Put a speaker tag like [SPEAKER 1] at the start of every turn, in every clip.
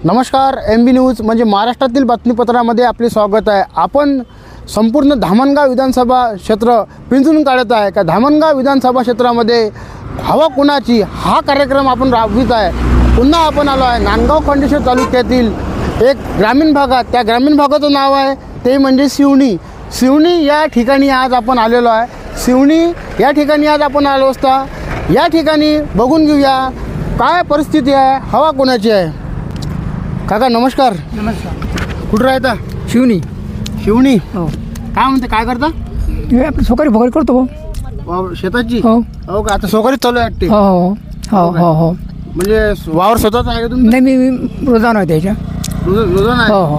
[SPEAKER 1] नमस्कार, MB news म्हणजे महाराष्ट्रातील बातमीपत्रामध्ये आपले स्वागत आहे। आपण संपूर्ण धामणगाव विधानसभा क्षेत्र पिंजून काढत आहे का धामणगाव विधानसभा क्षेत्रामध्ये हवा कुणाची हा कार्यक्रम आपण राबवित आहे। पुन्हा आपण आलो आहे नांदगाव खंडेश्वर तालुक्यातील एक ग्रामीण भागात। त्या ग्रामीण भागाचं नाव आहे ते म्हणजे शिवणी या ठिकाणी आज आपण आलेलो आहे। शिवणी या ठिकाणी आज आपण आलो असता या ठिकाणी बघून घेऊया काय परिस्थिती आहे, हवा कोणाची आहे। काका नमस्कार।
[SPEAKER 2] नमस्कार।
[SPEAKER 1] कुठं राहता?
[SPEAKER 2] शिवणी।
[SPEAKER 1] हो। काय म्हणते, काय करता?
[SPEAKER 2] आपण सोकारी भोगरी करतो
[SPEAKER 1] शेताची?
[SPEAKER 2] हो
[SPEAKER 1] का आता सोकारी चालू आहे वाटते?
[SPEAKER 2] हो
[SPEAKER 1] म्हणजे वावर स्वतःच आहे का तुम्ही?
[SPEAKER 2] नाही, मी रोजान आहे त्याच्या।
[SPEAKER 1] रोजान आहे?
[SPEAKER 2] हो।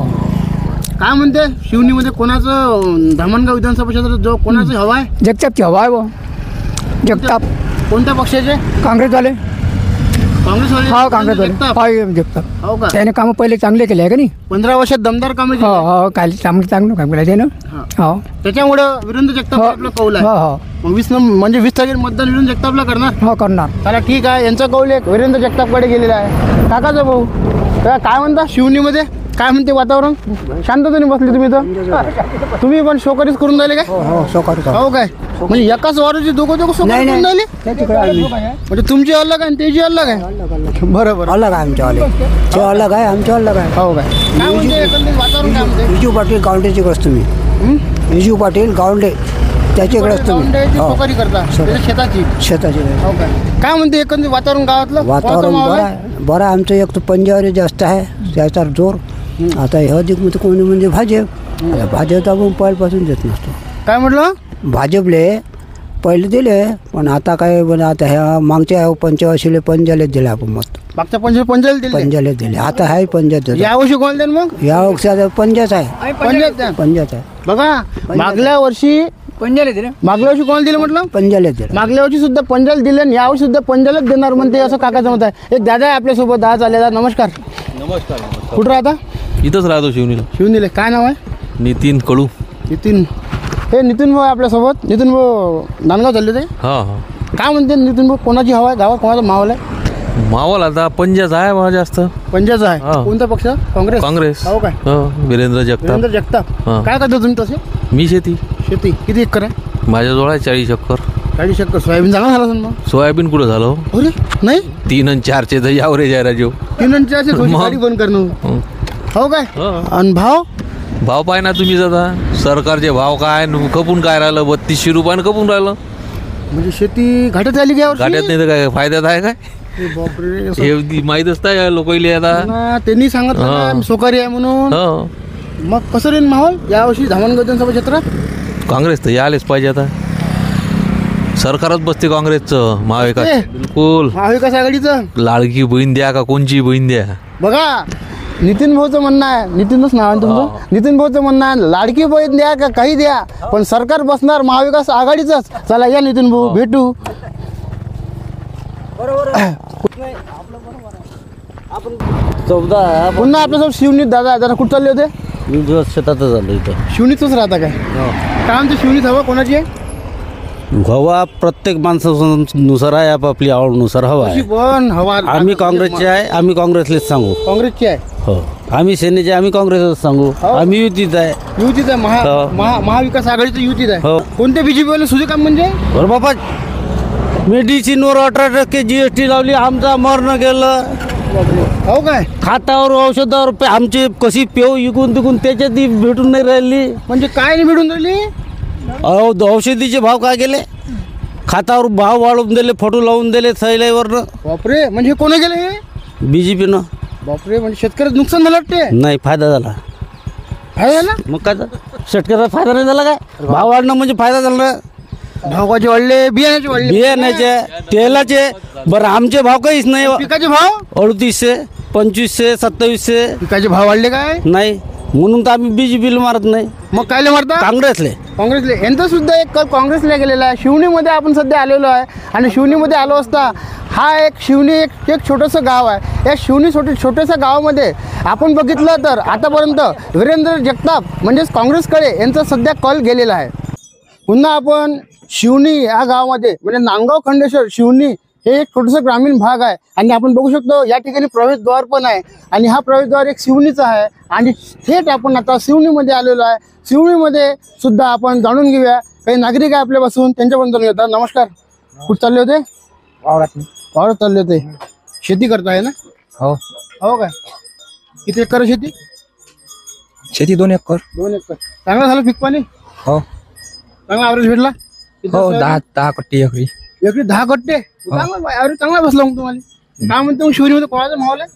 [SPEAKER 1] काय म्हणते शिवणीमध्ये कोणाचं धामणगाव विधानसभा क्षेत्रात जो कोणाचं हवा आहे?
[SPEAKER 2] जगतापची हवा आहे वो। जगताप
[SPEAKER 1] कोणत्या पक्षाचे?
[SPEAKER 2] काँग्रेसवाले।
[SPEAKER 1] काँग्रेसवाले?
[SPEAKER 2] हो, काँग्रेसवाले जगताप।
[SPEAKER 1] हो का?
[SPEAKER 2] त्याने कामं पहिले चांगले केले आहे का नाही?
[SPEAKER 1] 15 वर्षात दमदार कामे केली.
[SPEAKER 2] हो चांगलं काम केलं त्यानं। हो
[SPEAKER 1] त्याच्यामुळे वीरेंद्र जगताप आपला कौल आहे.
[SPEAKER 2] हो
[SPEAKER 1] मग 20% मतदान वीरेंद्र जगतापला करणार?
[SPEAKER 2] हो करणार।
[SPEAKER 1] चला ठीक आहे, यांचा कौल एक वीरेंद्र जगतापकडे गेलेला आहे। काकाचा भाऊ काय म्हणता शिवणीमध्ये काय म्हणते वातावरण? शांततेने बसले तुम्ही तर? तुम्ही पण शोकरीच करून राहिले काय?
[SPEAKER 2] हो सोकारी।
[SPEAKER 1] हो काय? म्हणजे एकाच वारूची दोघं शोकरी करून राहिले? म्हणजे तुमची अलग आहे आणि त्याची अलग आहे? बरोबर,
[SPEAKER 2] अलग आहे आमच्यावाले। ते अलग आहे, आमच्या अलग आहे।
[SPEAKER 1] हो काय? काय म्हणते एकंदरीत वातावरण काय म्हणते?
[SPEAKER 2] विजू पाटील गावंडेची गोष्ट तुम्ही। विजू पाटील गावंडे त्याच्याकडे
[SPEAKER 1] शोकरी करता शेताची? हो काय म्हणते एकंदरीत वातावरण गावातलं?
[SPEAKER 2] वातावरण बरं आमचं एक तर पंजाबी जास्त आहे त्याचा जोर। आता हे अधिकमध्ये कोणी म्हणजे भाजप आपण पहिल्यापासून देत नसतो।
[SPEAKER 1] काय म्हटलं?
[SPEAKER 2] भाजपले पहिले दिले पण आता काय म्हणजे आता ह्या मागच्या पंचवर्षीले पंजाले दिले आपण मत।
[SPEAKER 1] मागच्या पंजाला
[SPEAKER 2] दिले आता आहे पंजाब।
[SPEAKER 1] यावर्षी कोण देईल मग?
[SPEAKER 2] या वर्षी आता पंजाच आहे। पंजाच आहे
[SPEAKER 1] बघा। मागल्या वर्षी कोण दिलं म्हटलं?
[SPEAKER 2] पंजाला दिले।
[SPEAKER 1] मागल्या वर्षी सुद्धा पंजाला दिले आणि यावर्षी सुद्धा पंजालाच देणार म्हणते असं काकाचं मत आहे। एक दादा आहे आपल्यासोबत आज आलेला। नमस्कार। कुठं राहता?
[SPEAKER 3] इथंच राहतो
[SPEAKER 1] शिवणीला। काय नाव आहे?
[SPEAKER 3] नितीन कडू।
[SPEAKER 1] नितीन भाऊ आपल्यासोबत। नितीन भाऊ नांदगाव चालले ते? काय म्हणते नितीन भाऊ कोणाची हवा आहे गावात? कोणाचा माहोल आहे?
[SPEAKER 3] माहोल आता पंजाचा आहे बा जास्त।
[SPEAKER 1] पंजाचा आहे? कोणता पक्ष? काँग्रेस। हो काय?
[SPEAKER 3] वीरेंद्र जगताप।
[SPEAKER 1] काय करता तुम्ही तसे?
[SPEAKER 3] मी शेती
[SPEAKER 1] किती एकर आहे?
[SPEAKER 3] माझ्याजवळ आहे 40 एकर।
[SPEAKER 1] 40 एकर सोयाबीन चांगला झाला मग?
[SPEAKER 3] सोयाबीन कुठं झालं?
[SPEAKER 1] अरे नाही,
[SPEAKER 3] 3 आणि 4चे तर यावरेज आहे राजू।
[SPEAKER 1] 3 आणि 4चे गाडी बंद करणं? हो काय? आणि भाव
[SPEAKER 3] पाय ना तुम्हीच आता सरकारचे भाव काय खपून काय राहिलं? 3200 रुपयानं खपून राहिलं।
[SPEAKER 1] म्हणजे शेती घाट्यात आली घ्या?
[SPEAKER 3] घाट्यात नाही तर काय फायद्यात आहे काय? हे माहीतच नाही लोकांना आता।
[SPEAKER 1] त्यांनी सांगितलं सोकारी आहे म्हणून। मग कसं राहील माहोल यावर्षी धामणगाव विधानसभा क्षेत्रात?
[SPEAKER 3] काँग्रेस तर यायलाच पाहिजे आता। सरकारच बसते काँग्रेसचं महाविकास। बिलकुल
[SPEAKER 1] महाविकास आघाडीचं।
[SPEAKER 3] लाडकी बहीण द्या का कोणची बहीण द्या?
[SPEAKER 1] बघा नितीन भाऊचं म्हणणं आहे, नितीनच नाव आहे तुमचं? नितीन भाऊचं म्हणणं आहे लाडकी बहीण द्या का काही द्या पण सरकार बसणार महाविकास आघाडीचंच। चला या नितीन भाऊ भेटू। पुन्हा आपल्यासोबत शिवणीत दादा कुठं चालले होते?
[SPEAKER 4] मी दिवस शेतातच आलो इथं।
[SPEAKER 1] शिवणीतच राहता काय? काय म्हणते शिवणीत हवा कोणाची आहे?
[SPEAKER 4] हवा प्रत्येक माणसानुसार आहे, आपापली आवडनुसार हवा आहे।
[SPEAKER 1] पण हवा
[SPEAKER 4] आम्ही काँग्रेसचे आहे, आम्ही काँग्रेसलेच सांगू।
[SPEAKER 1] काँग्रेसची आहे?
[SPEAKER 4] हो। आम्ही सेनेचे, आम्ही काँग्रेसच सांगू। आम्ही युतीत आहे।
[SPEAKER 1] युतीत आहे? महाविकास आघाडीचं युतीत आहे? कोणत्या बीजेपीवाले सुजे काम म्हणजे?
[SPEAKER 4] बरं बाबा, मेडिसिनवर 18% GST लावली, आमचा मरण गेलं।
[SPEAKER 1] हो काय?
[SPEAKER 4] खातावर औषधावर आमची कशी पेव इकून तिकून त्याच्यात भेटून नाही राहिली।
[SPEAKER 1] म्हणजे काय नाही भेटून राहिली?
[SPEAKER 4] औषधीचे भाव काय गेले? खातावर भाव वाढवून दिले, फोटो लावून दिले सैलाईवरनं।
[SPEAKER 1] बापरे, म्हणजे कोणी गेले हे?
[SPEAKER 4] BJP नं।
[SPEAKER 1] बापरे, म्हणजे शेतकऱ्याचं नुकसान झालं वाटते?
[SPEAKER 4] नाही, फायदा झाला।
[SPEAKER 1] फायदा झाला?
[SPEAKER 4] मग काय शेतकऱ्याचा फायदा नाही झाला काय? भाव वाढणं म्हणजे फायदा झाला।
[SPEAKER 1] भावाचे वाढले,
[SPEAKER 4] बियाण्याचे तेलाचे। बरं आमचे भाव काहीच नाही।
[SPEAKER 1] पिकाचे भाव
[SPEAKER 4] 3800, 2500, 2700
[SPEAKER 1] पिकाचे भाव वाढले काय?
[SPEAKER 4] नाही, म्हणून तर आम्ही BJPला मारत नाही।
[SPEAKER 1] मग कायले मारता?
[SPEAKER 4] काँग्रेसले
[SPEAKER 1] यांचा सुद्धा एक कल काँग्रेसला गेलेला आहे। शिवणीमध्ये आपण सध्या आलेलो आहे आणि शिवणीमध्ये आलो असता हा एक शिवणी एक छोटंसं गाव आहे। या शिवणी छोट्याशा गावामध्ये आपण बघितलं तर आतापर्यंत वीरेंद्र जगताप म्हणजेच काँग्रेसकडे यांचा सध्या कल गेलेला आहे। पुन्हा आपण शिवणी या गावामध्ये म्हणजे नांदगाव खंडेश्वर शिवणी हे एक छोटंसं ग्रामीण भाग आहे आणि आपण बघू शकतो या ठिकाणी प्रवेशद्वार पण आहे आणि हा प्रवेशद्वार एक शिवणीचा आहे आणि थेट आपण आता शिवणीमध्ये आलेलो आहे. शिवणीमध्ये सुद्धा आपण जाणून घेऊया काही नागरिक आहे आपल्यापासून, त्यांच्यापासून जाणून घेतात. नमस्कार, कुठे चालले होते? वावरात चालले होते. शेती करताय ना?
[SPEAKER 5] हो.
[SPEAKER 1] हो काय, किती एकर शेती?
[SPEAKER 5] शेती 2 एकर.
[SPEAKER 1] 2 एकर. चांगलं झालं पीक पाणी?
[SPEAKER 5] हो
[SPEAKER 1] चांगला ॲव्हरेज भेटला?
[SPEAKER 5] हो 10 कट्टी एकरी.
[SPEAKER 1] एकरी 10 कट्टे. चांगला ॲव्हरेज चांगला बसला मग तुम्हाला. काय म्हणतो मग शिवरीमध्ये कोणाचा माहोल आहे?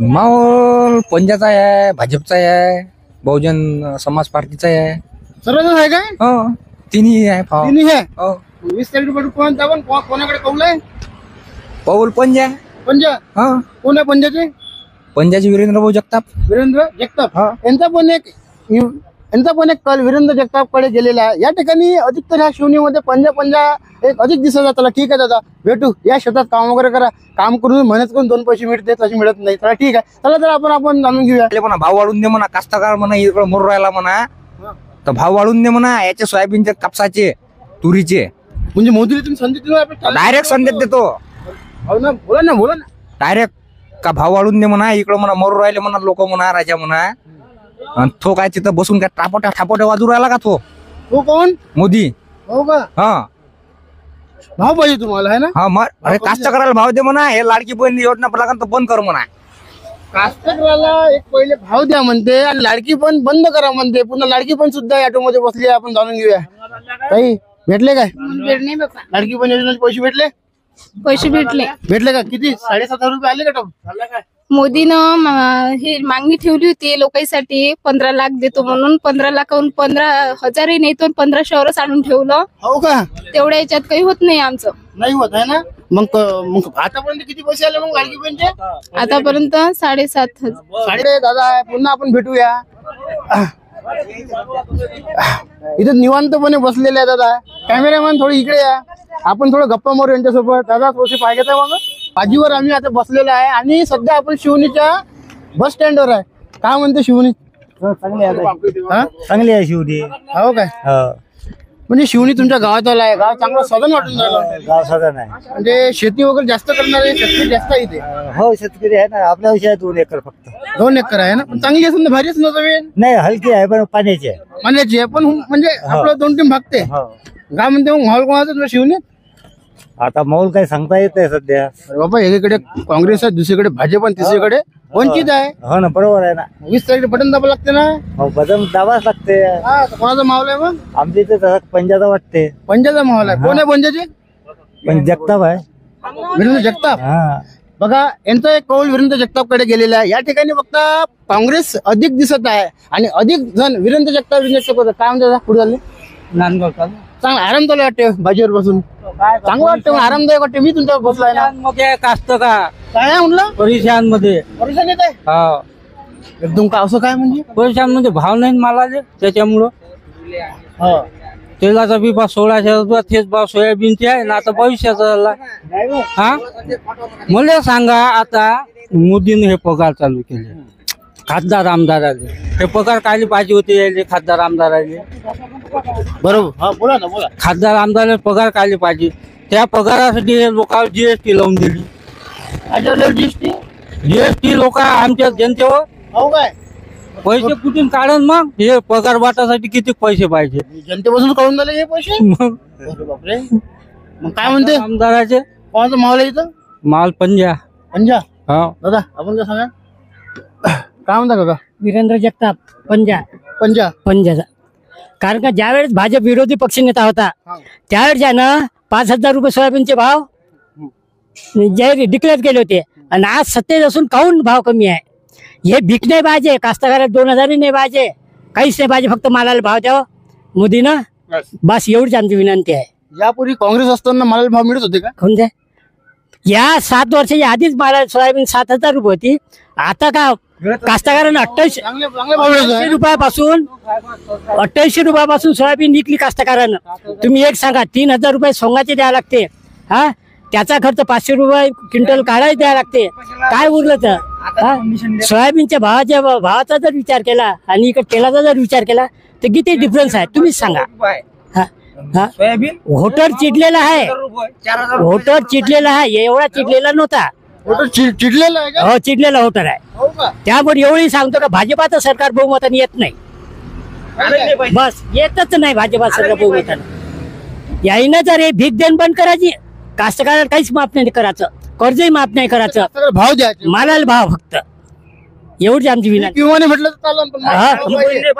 [SPEAKER 5] माहोल पंजाचा आहे, भाजपचा आहे, बहुजन समाज पार्टीचा आहे.
[SPEAKER 1] सर्वच आहे काय?
[SPEAKER 5] हो तिन्ही आहे.
[SPEAKER 1] तिन्ही आहे.
[SPEAKER 5] हो
[SPEAKER 1] 20 तारीख कोणता आपण कोणाकडे कौल आहे?
[SPEAKER 5] पाऊल पंजा.
[SPEAKER 1] पंजा.
[SPEAKER 5] हा
[SPEAKER 1] कोण आहे पंजाचे?
[SPEAKER 5] पंजाची वीरेंद्र भाऊ जगताप.
[SPEAKER 1] वीरेंद्र जगताप.
[SPEAKER 5] हा.
[SPEAKER 1] यांचा पण एक कल वीरेंद्र जगतापकडे गेलेला आहे. या ठिकाणी अधिकतर ह्या शिवणीमध्ये पंजा एक अधिक दिसत जाताला. ठीक आहे दादा, भेटू. या शेतात काम वगैरे करा. काम करून मेहनत करून 2 पैसे मिळते, तसे मिळत नाही. चला ठीक आहे, चला तर आपण जाणून घेऊया.
[SPEAKER 5] म्हणा भाव वाढून दे म्हणा, कास्तकार म्हणा इकडे मोर राहिला म्हणा तर भाव वाढून दे म्हणा. याचे सोयाबीनचे, कापसाचे, तुरीचे
[SPEAKER 1] म्हणजे मोदीला तुम्ही संधी दिली आपण
[SPEAKER 5] डायरेक्ट संदेश देतो.
[SPEAKER 1] हो ना, बोला ना.
[SPEAKER 5] डायरेक्ट का भाव वाढून दे म्हणा. इकडं म्हणा मोर राहिले म्हणा, लोक म्हणा, राजा म्हणा. आणि तो काय तिथं बसून काय ठापोट्या वाजू राहिला का तो?
[SPEAKER 1] तो कोण?
[SPEAKER 5] मोदी.
[SPEAKER 1] हो का?
[SPEAKER 5] हा
[SPEAKER 1] भाव पाहिजे तुम्हाला, आहे ना?
[SPEAKER 5] हा मग अरे कास्तकाराला भाव दे म्हणा. हे लाडकी बहीण योजना लागेल तर बंद कर म्हणा.
[SPEAKER 1] कास्तकाराला एक पहिले भाव द्या म्हणते आणि लाडकी पण बंद करा म्हणते. पुन्हा लाडकी पण सुद्धा ऑटो मध्ये बसली आहे. आपण जाणून घेऊया. काही भेटले काय?
[SPEAKER 6] भेटले बाबा.
[SPEAKER 1] लाडकी पण योजनेचे पैसे भेटले का? किती? 7,500 रुपये आले का?
[SPEAKER 6] मोदीनं ही मागणी ठेवली होती लोकांसाठी 15 लाख देतो म्हणून. 15 लाखाहून 15,000 नाही तो 1500वरच आणून ठेवलं.
[SPEAKER 1] हो का?
[SPEAKER 6] तेवढ्या याच्यात काही होत नाही आमचं.
[SPEAKER 1] नाही होत आहे ना? मग आतापर्यंत किती पैसे आले मग लाडकी बहिणीचे?
[SPEAKER 6] आतापर्यंत 7,500.
[SPEAKER 1] साडे दादा पुन्हा आपण भेटूया. इथं निवांतपणे बसलेले आहे दादा. कॅमेरामॅन थोडी इकडे या, आपण थोडं गप्पा मारू यांच्यासोबत. दादा थोडेसे पाहिजे आहे मग बाजीवर आम्ही आता बसलेलो आहे आणि सध्या आपण शिवणीच्या बस स्टँडवर आहे. काय म्हणते शिवणी?
[SPEAKER 2] चांगली
[SPEAKER 1] हा?
[SPEAKER 2] चांगली आहे शिवडी.
[SPEAKER 1] हो काय? म्हणजे शिवणी तुमच्या गावात आला आहे. गाव चांगलं सदन वाटून राहिलं.
[SPEAKER 2] गाव साधन आहे.
[SPEAKER 1] म्हणजे शेती वगैरे जास्त करणारे शेतकरी जास्त आहे इथे.
[SPEAKER 2] हो शेतकरी आहे ना. आपल्या विषयात 2 एकर फक्त.
[SPEAKER 1] 2 एकर आहे ना? पण चांगली असेल ना, भारी असेल ना जमीन?
[SPEAKER 2] नाही हलकी आहे पण पाण्याची आहे.
[SPEAKER 1] पाण्याची आहे पण म्हणजे आपलं 2 टीम भागते. काय म्हणते मग माहोल कोणाचा तुला शिवणी?
[SPEAKER 2] आता मौल काही सांगता येत नाही सध्या.
[SPEAKER 1] अरे बाबा, एकीकडे काँग्रेस आहे, दुसरीकडे भाजप आणि तिसरीकडे वंचित आहे.
[SPEAKER 2] हो ना, बरोबर आहे ना.
[SPEAKER 1] 20 तारीख बटन दाबा लागते ना?
[SPEAKER 2] हो बदल दाबाच लागते.
[SPEAKER 1] हा, तर कोणाचा माहोल आहे मग?
[SPEAKER 2] आमच्या इथे तसं पंजाचा वाटते.
[SPEAKER 1] पंजाचा माहोल आहे. कोण आहे पंजाचे?
[SPEAKER 2] पण जगताप आहे.
[SPEAKER 1] वीरेंद्र जगताप.
[SPEAKER 2] हा
[SPEAKER 1] बघा, यांचा एक कौल वीरेंद्र जगतापकडे गेलेला आहे. या ठिकाणी फक्त काँग्रेस अधिक दिसत आहे आणि अधिक जण वीरेंद्र जगताप काय म्हणतात पुढे झाले?
[SPEAKER 2] नांदगाव
[SPEAKER 1] चांगला आराम चालू वाटते बाजीवर बसून. चांगलं वाटतं, आरामदायक वाटते. मी तुमच्यावर बसलाय ना.
[SPEAKER 2] मध्ये कास्त का
[SPEAKER 1] काय आहे म्हटलं?
[SPEAKER 2] परिशान मध्ये.
[SPEAKER 1] परेशान येत आहे एकदम का? असं काय म्हणजे?
[SPEAKER 2] परिशान मध्ये भाव नाही मालाले त्याच्यामुळं. तेलाचा बी भाव 1600 तेच भाव सोयाबीनचे आहे ना. आता भविष्याचा झाला. हा मला सांगा, आता मोदीने हे पगार चालू केले खासदार आमदाराले. हे पगार कायले पाहिजे होते यायले खासदार आमदाराले?
[SPEAKER 1] बरोबर. हा, बोला ना, बोला.
[SPEAKER 2] खासदार आमदाराला पगार कायले पाहिजे? त्या पगारासाठी हे लोकांवर जीएसटी लावून दिली. जीएसटी लोक आमच्या जनतेवर
[SPEAKER 1] हो काय?
[SPEAKER 2] पैसे कुठून काढून मग हे पगार वाटासाठी किती पैसे पाहिजे?
[SPEAKER 1] जनतेपासून काढून झाले हे पैसे?
[SPEAKER 2] मग
[SPEAKER 1] बापरे. मग काय म्हणते
[SPEAKER 2] आमदाराचे
[SPEAKER 1] कोणाचा माहोल आहे इथं?
[SPEAKER 2] माल पंजा.
[SPEAKER 1] पंजा.
[SPEAKER 2] हा
[SPEAKER 1] दादा आपण काय सांगा? काय म्हणता काका?
[SPEAKER 7] वीरेंद्र जगताप पंजा. पंजाचा. कारण का ज्यावेळेस भाजप विरोधी पक्षनेता होता त्यावेळेस ज्यानं 5,000 रुपये सोयाबीनचे भाव जाहीर डिक्लेअर केले होते आणि आज सत्तेत असून काहून भाव कमी आहे? हे भीक नाही पाहिजे, कास्तकाराला 2,000 नाही पाहिजे, काहीच नाही पाहिजे. फक्त मालाला भाव द्यावा मोदीनं. बस एवढीच आमची विनंती आहे.
[SPEAKER 1] यापूर्वी काँग्रेस असताना मालाला भाव मिळत होते का?
[SPEAKER 7] कोणत्या? या 7 वर्षाच्या आधीच मला सोयाबीन 7,000 रुपये होती. आता का कास्तकारांना 28 रुपयापासून 28 रुपयापासून सोयाबीन विकली कास्तकारानं. तुम्ही एक सांगा, 3,000 रुपये सोंगाचे द्यावे लागते. हा, त्याचा खर्च 500 रुपये क्विंटल काढायला द्यावा लागते. काय उरलं तर? सोयाबीनच्या भावाचा जर विचार केला आणि इकडे तेलाचा जर विचार केला तर किती डिफरन्स आहे तुम्हीच सांगा. हा, हा?
[SPEAKER 5] सोयाबीन
[SPEAKER 7] व्होटर चिडलेला आहे,
[SPEAKER 5] 4,000
[SPEAKER 7] व्होटर चिडलेला आहे, एवढा चिडलेला नव्हता.
[SPEAKER 1] वोटर चिडलेलं आहे का?
[SPEAKER 7] हो, चिडलेला व्होटर आहे.
[SPEAKER 1] हो का?
[SPEAKER 7] त्यामुळे एवढी सांगतो का भाजपाचं सरकार बहुमताने येत नाही. बस येतच नाही भाजपा सरकार बहुमताने. याईनं जर हे भीक देण बंद करायची, कास्तकाराला काहीच माफ नाही करायचं, कर्जही माफ नाही करायचं,
[SPEAKER 1] सगळं भाव द्यायचे.
[SPEAKER 7] मालाला भाव फक्त, एवढी आमची विनंती.
[SPEAKER 1] किंवा म्हटलं तर चालेल, पण
[SPEAKER 7] हा,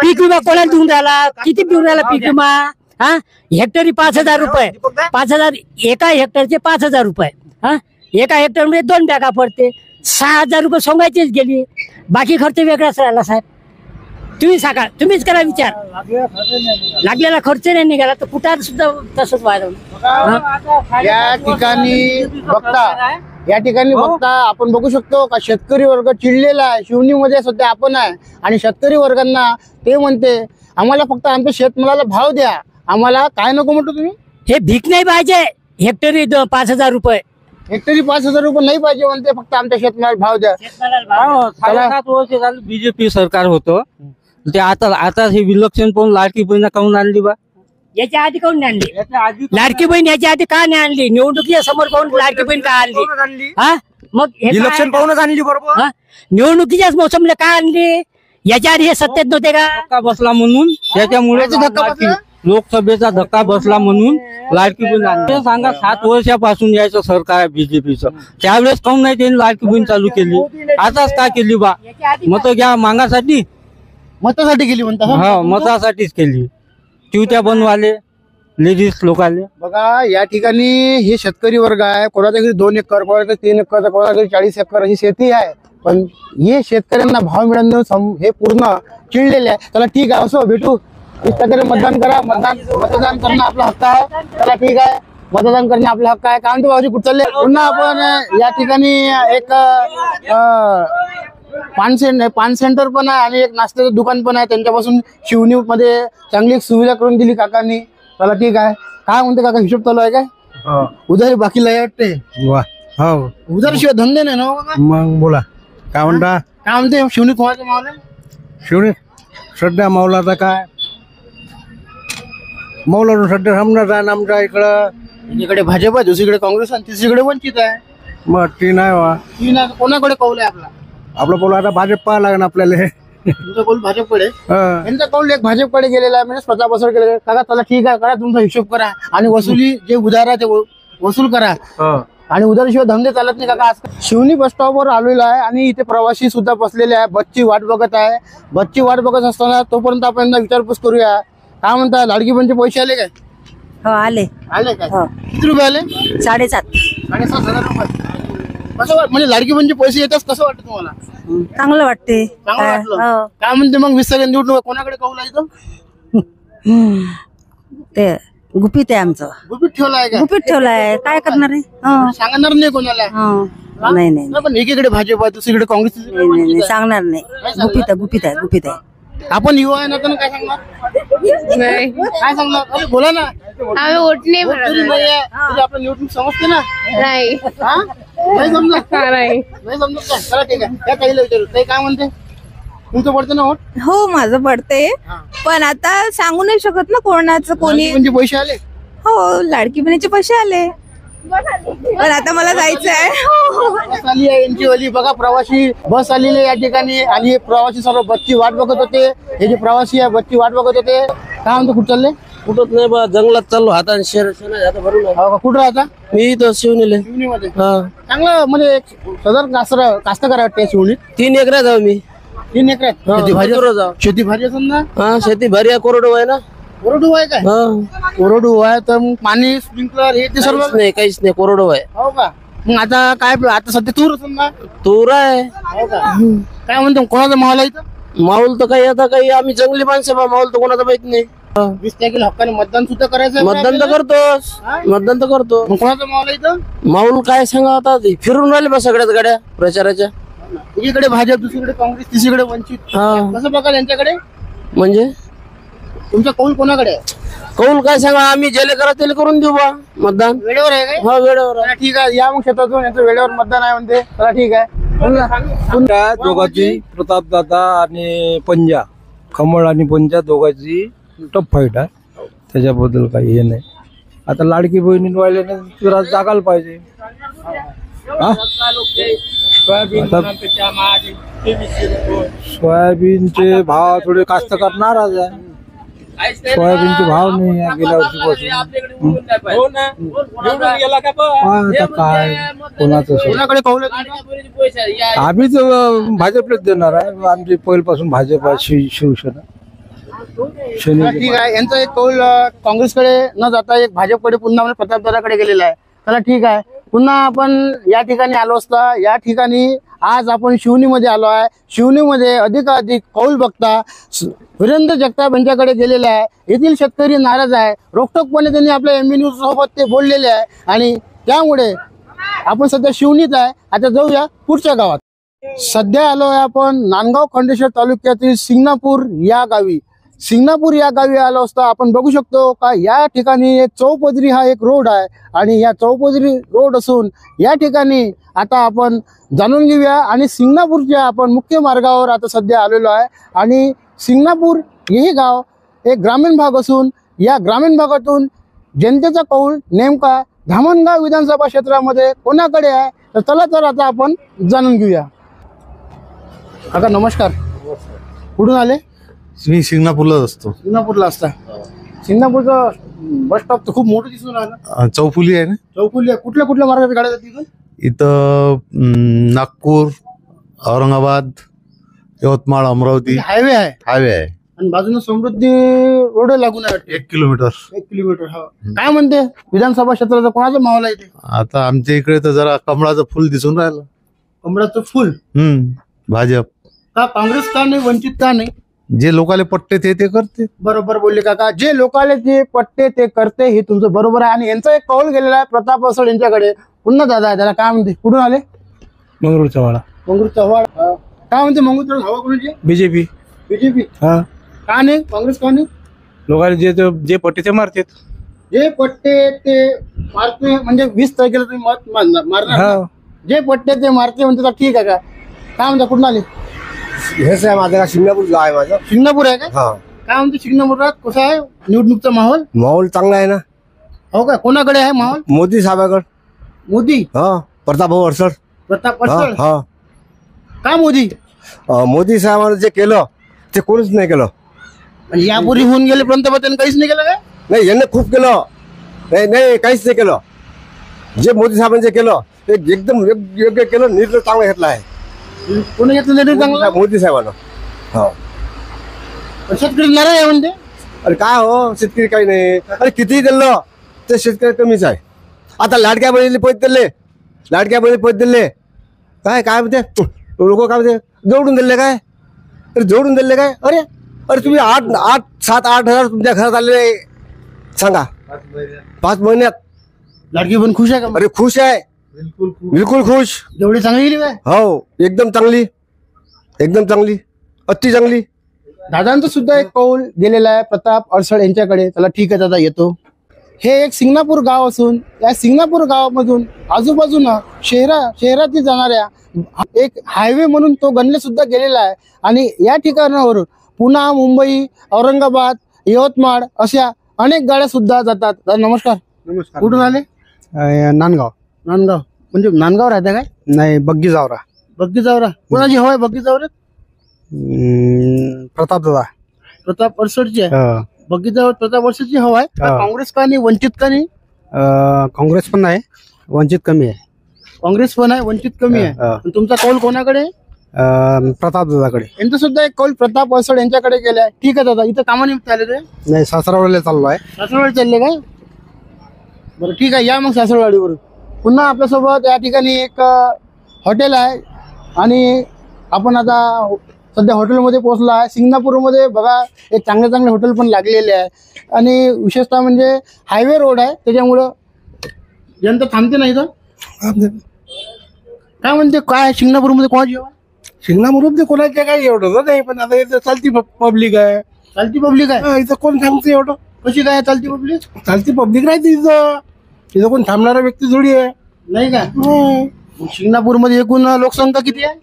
[SPEAKER 7] पीक विमा कोणाला देऊन राहिला, किती देऊन राहिला पीक विमा? हा, हेक्टरी 5,000 रुपये, 5,000 एका हेक्टरचे 5,000 रुपये. हा, एका हेक्टर मध्ये 2 बॅगा पडते, 6,000 रुपये सोंगायचेच गेली, बाकी खर्च वेगळाच राहिला. साहेब तुम्ही सांगा, तुम्हीच करा विचार. लागलेला खर्च नाही निघाला तर कुठार सुद्धा तसंच व्हायला.
[SPEAKER 1] या ठिकाणी बघता आपण बघू शकतो का शेतकरी वर्ग चिडलेला आहे. शिवणीमध्ये सध्या आपण आहे आणि शेतकरी वर्गांना ते म्हणते आम्हाला फक्त आमच्या शेतमालाला भाव द्या, आम्हाला काय नको म्हणतो तुम्ही.
[SPEAKER 7] हे भीक नाही पाहिजे, हेक्टरी 5,000 रुपये.
[SPEAKER 1] हेक्टरी 5,000 रुपये नाही पाहिजे म्हणते, फक्त आमच्या शेतमालाला भाव द्या.
[SPEAKER 2] 7.5 वर्ष झालं बीजेपी सरकार होतं. ते आता हे विलक्षण पाहून लाडकी बहिणी काऊन आणली बा?
[SPEAKER 7] याच्या आधी काऊन नाही आणली लाडकी बहीण? याच्या आधी का नाही आणली? निवडणुकीच्या समोर पाहून लाडकी बहीण का आणली? हा, मग हे काय?
[SPEAKER 5] इलेक्शन पाहूनच आणली बरोबर.
[SPEAKER 7] हा? निवडणुकीच्याच मोसमला का आणली? याच्या आधी हे सत्तेत नव्हते का?
[SPEAKER 2] धक्का बसला म्हणून, त्याच्यामुळे लोकसभेचा धक्का बसला म्हणून लाडकी बहीण आणली. ते सांगा, 7 वर्षापासून यायचं सरकार आहे बीजेपीचं, त्यावेळेस काऊन नाही त्यांनी लाडकी बहीण चालू केली? आताच का केली बा? मत घ्या मागासाठी,
[SPEAKER 1] मतासाठी गेली म्हणता.
[SPEAKER 2] हा, मतासाठीच केली. चिवत्या बनवाले लेडीज लोकाले.
[SPEAKER 1] बघा या ठिकाणी हे शेतकरी वर्ग आहे, कोणाच्या घरी 2 एकर, कोणाच्या 3 एकर, कोणाच्या घरी 40 एकर अशी शेती आहे, पण हे शेतकऱ्यांना भाव मिळणं हे पूर्ण चिडलेले आहे. चला ठीक आहे, असो भेटू, 20% मतदान करा. मतदान करणं आपला हक्क आहे. चला ठीक आहे, मतदान करणं आपला हक्क आहे. काय म्हणतो भाऊजी, कुठं चालले? पुन्हा आपण या ठिकाणी एक पान सेंटर पण आहे आणि एक नाश्त्याचं दुकान पण आहे. त्यांच्यापासून शिवणी मध्ये चांगली एक सुविधा करून दिली काकांनी. चला ठीक आहे. काय म्हणते काका, हिशोब चालू आहे काय? उधारी बाकी लय वाटते.
[SPEAKER 4] हो,
[SPEAKER 1] उधारीशिवाय धंदे नाही ना बघा.
[SPEAKER 4] मग बोला काय म्हणता?
[SPEAKER 1] काय म्हणते शिवणी कोणाचे मावले?
[SPEAKER 4] शिवणी सध्या मौलाचा काय मौला सध्या समजा आहे आमच्या इकडं.
[SPEAKER 1] इकडे भाजप आहे, दुसरीकडे काँग्रेस आणि तिसरीकडे वंचित आहे.
[SPEAKER 4] मग ती नाही वा,
[SPEAKER 1] कोणाकडे कौल आहे आपला?
[SPEAKER 4] आपलं बोला आता भाजप पाहा लागेल आपल्याला.
[SPEAKER 1] तुमचा कौल भाजपकडे?
[SPEAKER 4] हा.
[SPEAKER 1] यांचा कौल एक भाजपकडे गेलेला आहे, म्हणजे स्वतः बसर केलेला आहे. काका चला ठीक आहे, करा तुमचा हिशोब करा आणि वसुली जे उधार आहे ते वसूल करा. आणि उधारीशिवाय धंदे चालत नाही काका. आज शिवणी बस स्टॉपवर आलेलो आहे आणि इथे प्रवासी सुद्धा बसलेले आहे, बसची वाट बघत आहे. बसची वाट बघत असताना तोपर्यंत आपण विचारपूस करूया. काय म्हणता, लाडकी बहिणीचे पैसे आले काय?
[SPEAKER 8] हो आले.
[SPEAKER 1] आले काय? किती रुपये आले?
[SPEAKER 8] 7,500
[SPEAKER 1] रुपये. कसं वाटत, म्हणजे लाडकी बहिणीचे पैसे येतात, कसं वाटतं तुम्हाला?
[SPEAKER 8] चांगलं वाटते.
[SPEAKER 1] चांगलं वाटलं. काय म्हणते मग 20 सेकंद निवडणूक कोणाकडे कौल आहे इथं?
[SPEAKER 8] ते गुपित आहे आमचं.
[SPEAKER 1] गुपित ठेवला आहे का?
[SPEAKER 8] गुपित ठेवलाय, काय करणार आहे?
[SPEAKER 1] सांगणार नाही कोणाला?
[SPEAKER 8] नाही नाही
[SPEAKER 1] पण एकीकडे भाजप आहे, दुसरीकडे काँग्रेस, तिसरीकडे
[SPEAKER 8] नाही
[SPEAKER 1] वंचित आहे.
[SPEAKER 8] सांगणार नाही. गुपित आहे.
[SPEAKER 1] आपण युवा आहे ना, तर काय सांगणार?
[SPEAKER 6] नाही,
[SPEAKER 1] काय सांगणार? अरे बोला ना.
[SPEAKER 6] आम्ही वोट नाही
[SPEAKER 1] वोट
[SPEAKER 6] भरत.
[SPEAKER 1] तरी नाही आहे. तुझी आपलं निवडणूक समजते ना?
[SPEAKER 6] नाही,
[SPEAKER 1] हा? नाही समजत?
[SPEAKER 6] नाही.
[SPEAKER 1] नाही समजत का? चला ठीक आहे, त्या ताईला विचारू. ताई काय म्हणते, तुमचं पडतं ना वोट?
[SPEAKER 9] हो माझं पडते, पण आता सांगू नाही शकत ना कोणाचं कोणी.
[SPEAKER 1] म्हणजे पैसे आले?
[SPEAKER 9] हो लाडकी बहिणीचे पैसे आले, पण आता मला जायचं आहे.
[SPEAKER 1] बस आली आहे यांची वाली. बघा प्रवासी बस आलेली आहे या ठिकाणी आणि हे प्रवासी सर्व बसची वाट बघत होते. हे जे प्रवासी आहे बसची वाट बघत होते. काय म्हणतो, कुठं चालले?
[SPEAKER 10] कुठंच नाही बा, जंगलात चाललो. हाताने शेर भरून
[SPEAKER 1] कुठं राहता?
[SPEAKER 10] मी इथं शिवणीले.
[SPEAKER 1] शिवणीमध्ये चांगलं म्हणजे सदर कास्तकार वाटते शिवणीत.
[SPEAKER 10] 3 एकरात जाऊ मी.
[SPEAKER 1] 3 एकरात शेती भारी असेल ना?
[SPEAKER 10] हा, शेती भारी आहे, कोरडो आहे ना.
[SPEAKER 1] कोरडू आहे काय? कोरडू आहे तर मग पाणी स्प्रिंकलर हे ते सर्व
[SPEAKER 10] काहीच नाही, कोरडो आहे.
[SPEAKER 1] हो का? मग आता काय, आता सध्या तूर असेल ना?
[SPEAKER 10] तूर आहे.
[SPEAKER 1] हो का? काय म्हणतो, कोणाचा माहोल आहे इथं?
[SPEAKER 10] माऊल तर काही आता काही आम्ही जंगली माणसं बा, माऊल तर कोणाचा माहित नाही.
[SPEAKER 1] 20 हक्काने मतदान सुद्धा करायचं.
[SPEAKER 10] मतदान तर करतोस, मतदान तर करतो.
[SPEAKER 1] मग कोणाचा माहोल आहे इथं?
[SPEAKER 10] माऊल काय सांगा आता, फिरून राहिले बा सगळ्याच गाड्या प्रचाराच्या.
[SPEAKER 1] एकीकडे भाजप, दुसरीकडे काँग्रेस, तिसरीकडे वंचित. कसं बघाल यांच्याकडे?
[SPEAKER 10] म्हणजे
[SPEAKER 1] तुमचा कौल कोणाकडे आहे?
[SPEAKER 10] कौल काय सांगा, आम्ही जेले करा त्याला करून देऊ बा मतदान.
[SPEAKER 1] वेळेवर आहे काय?
[SPEAKER 10] हा, वेळेवर आहे.
[SPEAKER 1] ठीक आहे, या मग शेतातून यांचं वेळेवर मतदान आहे म्हणते. चला ठीक आहे.
[SPEAKER 11] दोघांची प्रतापदादा आणि पंजा, कमळ आणि पंजा दोघांची टफ फाईट आहे. त्याच्याबद्दल काही हे नाही. आता लाडकी बहिणी व्हायला जरा जागायला पाहिजे. हा? सोयाबीनचे भाव थोडे कास्तकार नाराज आहे. सोयाबीनचे भाव नाही आहे गेल्या वर्षीपासून. आता काय कोणाचं
[SPEAKER 1] कोणाकडे कौल आहे तुमचा?
[SPEAKER 11] आम्ही तर भाजपलाच देणार आहे. आमची पहिल्यापासून भाजप आहे, शिवसेना
[SPEAKER 1] ठीक आहे. यांचा एक कौल काँग्रेसकडे न जाता एक भाजपकडे पुन्हा प्रतापदादाकडे गेलेला आहे. चला ठीक आहे. पुन्हा आपण या ठिकाणी आलो असता. या ठिकाणी आज आपण शिवनीमध्ये आलो आहे. शिवनीमध्ये अधिकाधिक कौल बघता वीरेंद्र जगताप यांच्याकडे गेलेला आहे. येथील शेतकरी नाराज आहे. रोखठोकपणे त्यांनी आपल्या MB न्यूज सोबत ते बोललेले आहे आणि त्यामुळे आपण सध्या शिवनीत आहे. आता जाऊया पुढच्या गावात. सध्या आलो आहे आपण नांदगाव खंडेश्वर तालुक्यातील सिंगणापूर या गावी. सिंगणापूर या गावी आलो असता आपण बघू शकतो का या ठिकाणी एक चौपदरी हा एक रोड आहे आणि या चौपदरी रोड असून या ठिकाणी आता आपण जाणून घेऊया. आणि सिंगणापूरच्या आपण मुख्य मार्गावर आता सध्या आलेलो आहे आणि सिंगणापूर हे गाव एक ग्रामीण भाग असून या ग्रामीण भागातून जनतेचा कौल नेमका धामणगाव विधानसभा क्षेत्रामध्ये कोणाकडे आहे तर चला तर आता आपण जाणून घेऊया. काका नमस्कार. कुठून आले?
[SPEAKER 12] मी सिंगणापूरलाच असतो.
[SPEAKER 1] सिंगणापूरला असता. सिंगणापूरचं बस स्टॉप तर खूप मोठं दिसून राहिलं.
[SPEAKER 12] चौफुली आहे ना.
[SPEAKER 1] चौफुली आहे. कुठल्या कुठल्या मार्गाने गाड्या जातात इथून?
[SPEAKER 12] इथं नागपूर, औरंगाबाद, यवतमाळ, अमरावती
[SPEAKER 1] हायवे आहे.
[SPEAKER 12] हायवे आहे
[SPEAKER 1] आणि बाजूने समृद्धी रोड लागून आहे.
[SPEAKER 12] 1 किलोमीटर.
[SPEAKER 1] 1 किलोमीटर. हा काय म्हणते विधानसभा क्षेत्राचा कोणाचा माहोल आहे इथे?
[SPEAKER 12] आता आमच्या इकडे तर जरा कमळाचं फुल दिसून राहिलं.
[SPEAKER 1] कमळाचं फुल.
[SPEAKER 12] भाजप
[SPEAKER 1] का? काँग्रेस का नाही? वंचित का नाही?
[SPEAKER 12] जे लोकाले पट्टे ते करते.
[SPEAKER 1] बरोबर बोलले काका. जे लोकाले जे पट्टे ते करते हे तुमचं बरोबर आहे. आणि यांचा एक कौल गेलेला आहे प्रताप असळ यांच्याकडे. पुन्हा दादा आहे त्याला काय म्हणते? कुठून आले?
[SPEAKER 11] मंगरूळचा वाडा.
[SPEAKER 1] मंगरूळचा वाडा. काय म्हणते मंगरूळ हवा कोणाची?
[SPEAKER 11] बीजेपी.
[SPEAKER 1] बीजेपी.
[SPEAKER 11] हा.
[SPEAKER 1] का नाही? काँग्रेस का नाही?
[SPEAKER 11] लोकांना जे पट्टे ते मारतात.
[SPEAKER 1] जे पट्टे ते मारते म्हणजे 20 तारखेला तुम्ही मत मारणार ना? जे पट्टे ते मारते म्हणते तर ठीक आहे का? काय म्हणता? कुठून आले?
[SPEAKER 13] हेच आहे माझं. सिंगणापूर गाव आहे माझं.
[SPEAKER 1] सिंगणापूर आहे का? काय म्हणते सिंगणापूरात कसं आहे निवडणूकचा माहोल?
[SPEAKER 13] माहोल चांगला आहे ना.
[SPEAKER 1] हो का? कोणाकडे आहे माहोल?
[SPEAKER 13] मोदी साहेबाकडे.
[SPEAKER 1] मोदी.
[SPEAKER 13] हा. प्रताप भाऊ अडसर.
[SPEAKER 1] प्रताप अडसर.
[SPEAKER 13] हा.
[SPEAKER 1] का मोदी?
[SPEAKER 13] मोदी साहेबांनी जे केलं ते कोणीच नाही केलं.
[SPEAKER 1] म्हणजे यापूर्वी होऊन गेले पंतप्रधान काहीच नाही केलं काय?
[SPEAKER 13] नाही यांनी खूप केलं. नाही काहीच नाही केलं. जे मोदी साहेबांनी जे केलं ते एकदम योग्य केलं. निर्णय चांगला घेतला आहे.
[SPEAKER 1] कोणी घेतलं निर्णय चांगला?
[SPEAKER 13] मोदी साहेबांना. हो.
[SPEAKER 1] शेतकरी नाराज आहे म्हणते.
[SPEAKER 13] अरे काय हो शेतकरी काही नाही. अरे कितीही दिलं ते शेतकरी कमीच आहे. आता लाडक्या बहिणीला पैसे दिले. लाडक्या बहिणी पैसे दिले काय म्हणते लोक काय म्हणते जोडून दिले काय? अरे जोडून दिले काय? अरे तुम्ही 7-8 हजार तुमच्या घरात आलेले सांगा 5 महिन्यात.
[SPEAKER 1] लाडकी बहीण खुश आहे का?
[SPEAKER 13] अरे खुश आहे. बिलकुल खुश.
[SPEAKER 1] एवढी चांगली गेली काय?
[SPEAKER 13] हो एकदम चांगली. एकदम चांगली. अति चांगली.
[SPEAKER 1] दादांचं सुद्धा एक कौल गेलेला आहे प्रताप अडसळ यांच्याकडे. चला ठीक आहे दादा येतो. हे एक सिंगणापूर गाव असून या सिंगणापूर गावामधून आजूबाजूनं शहरातील जाणाऱ्या एक हायवे म्हणून तो गणले सुद्धा गेलेला आहे. आणि या ठिकाणावरून पुणे, मुंबई, औरंगाबाद, यवतमाळ अशा अनेक गाड्या सुद्धा जातात. नमस्कार.
[SPEAKER 14] नमस्कार.
[SPEAKER 1] कुठून आले?
[SPEAKER 14] नांदगाव.
[SPEAKER 1] नांदगाव म्हणजे नांदगाव राहता काय?
[SPEAKER 14] नाही बग्गी जावरा.
[SPEAKER 1] बग्गी जावरा. कोणाची हवा आहे बग्गी जावरात?
[SPEAKER 14] प्रताप दादा.
[SPEAKER 1] प्रताप अडसळची आहे. बग्गी जावरात प्रताप अडसळची हवा आहे. काँग्रेस का नाही? वंचित का नाही?
[SPEAKER 14] काँग्रेस पण नाही वंचित कमी आहे.
[SPEAKER 1] काँग्रेस पण आहे वंचित कमी आहे. तुमचा कौल कोणाकडे?
[SPEAKER 14] प्रताप दादाकडे.
[SPEAKER 1] यांचा सुद्धा एक कौल प्रताप अडसळ यांच्याकडे गेलाय. ठीक आहे दादा. इथं कामानिमित्त आले ते?
[SPEAKER 14] नाही सासरवाडीला चाललो आहे.
[SPEAKER 1] सासरवाडी चालले काय? बरं ठीक आहे या मग सासरवाडीवरून. पुन्हा आपल्यासोबत या ठिकाणी एक हॉटेल आहे आणि आपण आता सध्या हॉटेलमध्ये पोहोचलो आहे. सिंगणापूरमध्ये बघा एक चांगले हॉटेल पण लागलेले आहे आणि विशेषतः म्हणजे हायवे रोड आहे त्याच्यामुळं जनता थांबते नाही तर. काय म्हणते काय सिंगणापूरमध्ये कोणाची जेवण?
[SPEAKER 11] सिंगणापूरमध्ये कोणाच्या काही एवढं नाही पण आता इथं चालती पब्लिक आहे.
[SPEAKER 1] चालती पब्लिक आहे.
[SPEAKER 11] इथं कोण थांबते एवढं?
[SPEAKER 1] कशी काय चालती पब्लिक?
[SPEAKER 11] चालती पब्लिक नाही तिथं कोण थांबणारा व्यक्ती थोडी आहे.
[SPEAKER 1] नाही का? सिंगणापूरमध्ये एकूण लोकसंख्या किती आहे?